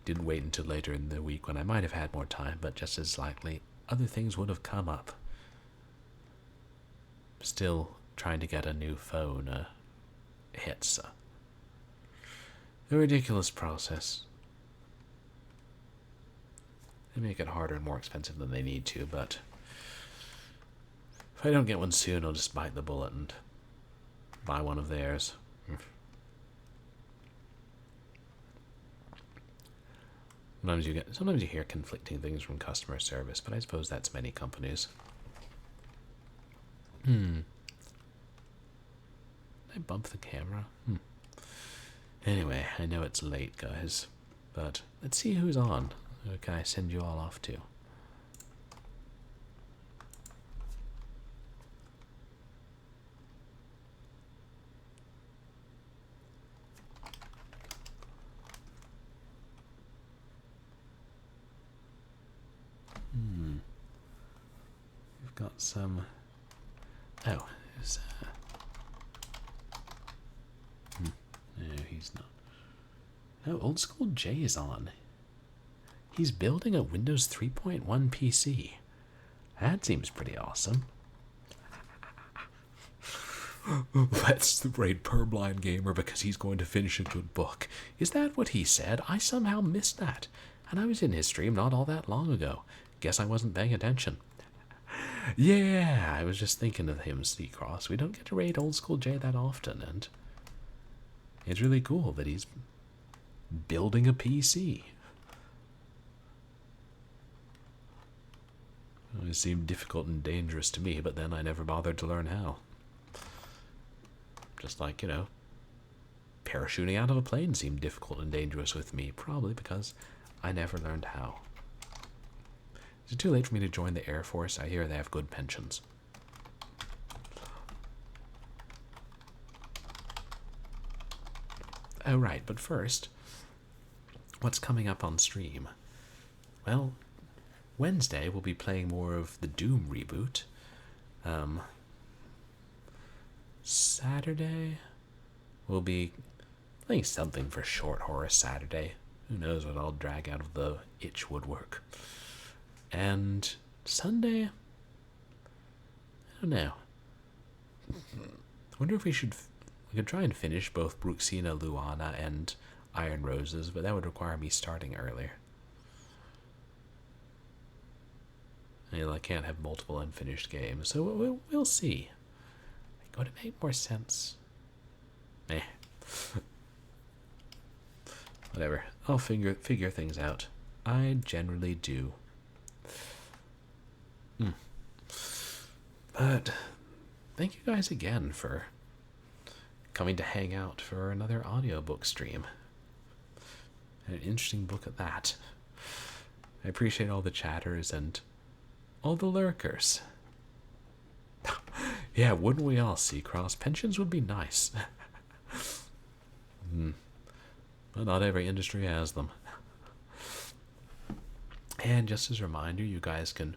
didn't wait until later in the week when I might have had more time, but just as likely other things would have come up. Still trying to get a new phone. It's a ridiculous process. They make it harder and more expensive than they need to, but if I don't get one soon, I'll just bite the bullet and buy one of theirs. Sometimes you hear conflicting things from customer service, but I suppose that's many companies. Did I bump the camera? Anyway, I know it's late, guys, but let's see who's on. Who can I send you all off to? We've got some... Oh, there's... No, he's not. Oh, Old School J is on. He's building a Windows 3.1 PC. That seems pretty awesome. Let's raid Purblind Gamer because he's going to finish a good book. Is that what he said? I somehow missed that. And I was in his stream not all that long ago. Guess I wasn't paying attention. Yeah, I was just thinking of him, C-Cross. We don't get to raid Old School J that often, and it's really cool that he's building a PC. It seemed difficult and dangerous to me, but then I never bothered to learn how. Just like, parachuting out of a plane seemed difficult and dangerous with me, probably because I never learned how. Is it too late for me to join the Air Force? I hear they have good pensions. Oh, right, but first, what's coming up on stream? Well, Wednesday we'll be playing more of the Doom reboot. Saturday we'll be playing something for Short Horror Saturday. Who knows what I'll drag out of the itch woodwork. And Sunday, I don't know. I wonder if we could try and finish both Bruxina Luana and Iron Roses, but that would require me starting earlier. I can't have multiple unfinished games, so we'll see. Would it make more sense? Whatever. I'll figure things out. I generally do. But thank you guys again for coming to hang out for another audiobook stream. An interesting book at that. I appreciate all the chatters and all the lurkers. Yeah, wouldn't we all, C-Cross? Pensions would be nice. But not every industry has them. And just as a reminder, you guys can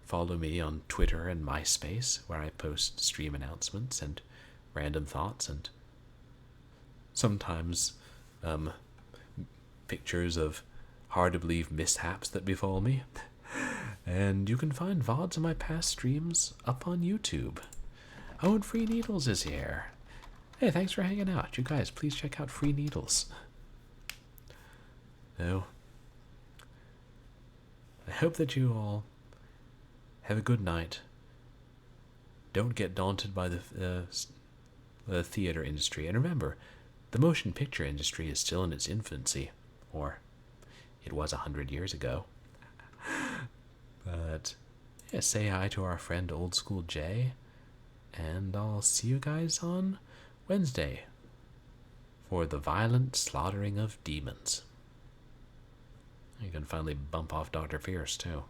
follow me on Twitter and MySpace, where I post stream announcements and random thoughts and sometimes pictures of hard-to-believe mishaps that befall me. And you can find VODs of my past streams up on YouTube. Oh, and Free Needles is here. Hey, thanks for hanging out. You guys, please check out Free Needles. So, I hope that you all have a good night. Don't get daunted by the theater industry. And remember, the motion picture industry is still in its infancy. Or, it was 100 years ago. But, yeah, say hi to our friend Old School J. And I'll see you guys on Wednesday for the violent slaughtering of demons. You can finally bump off Dr. Fierce, too.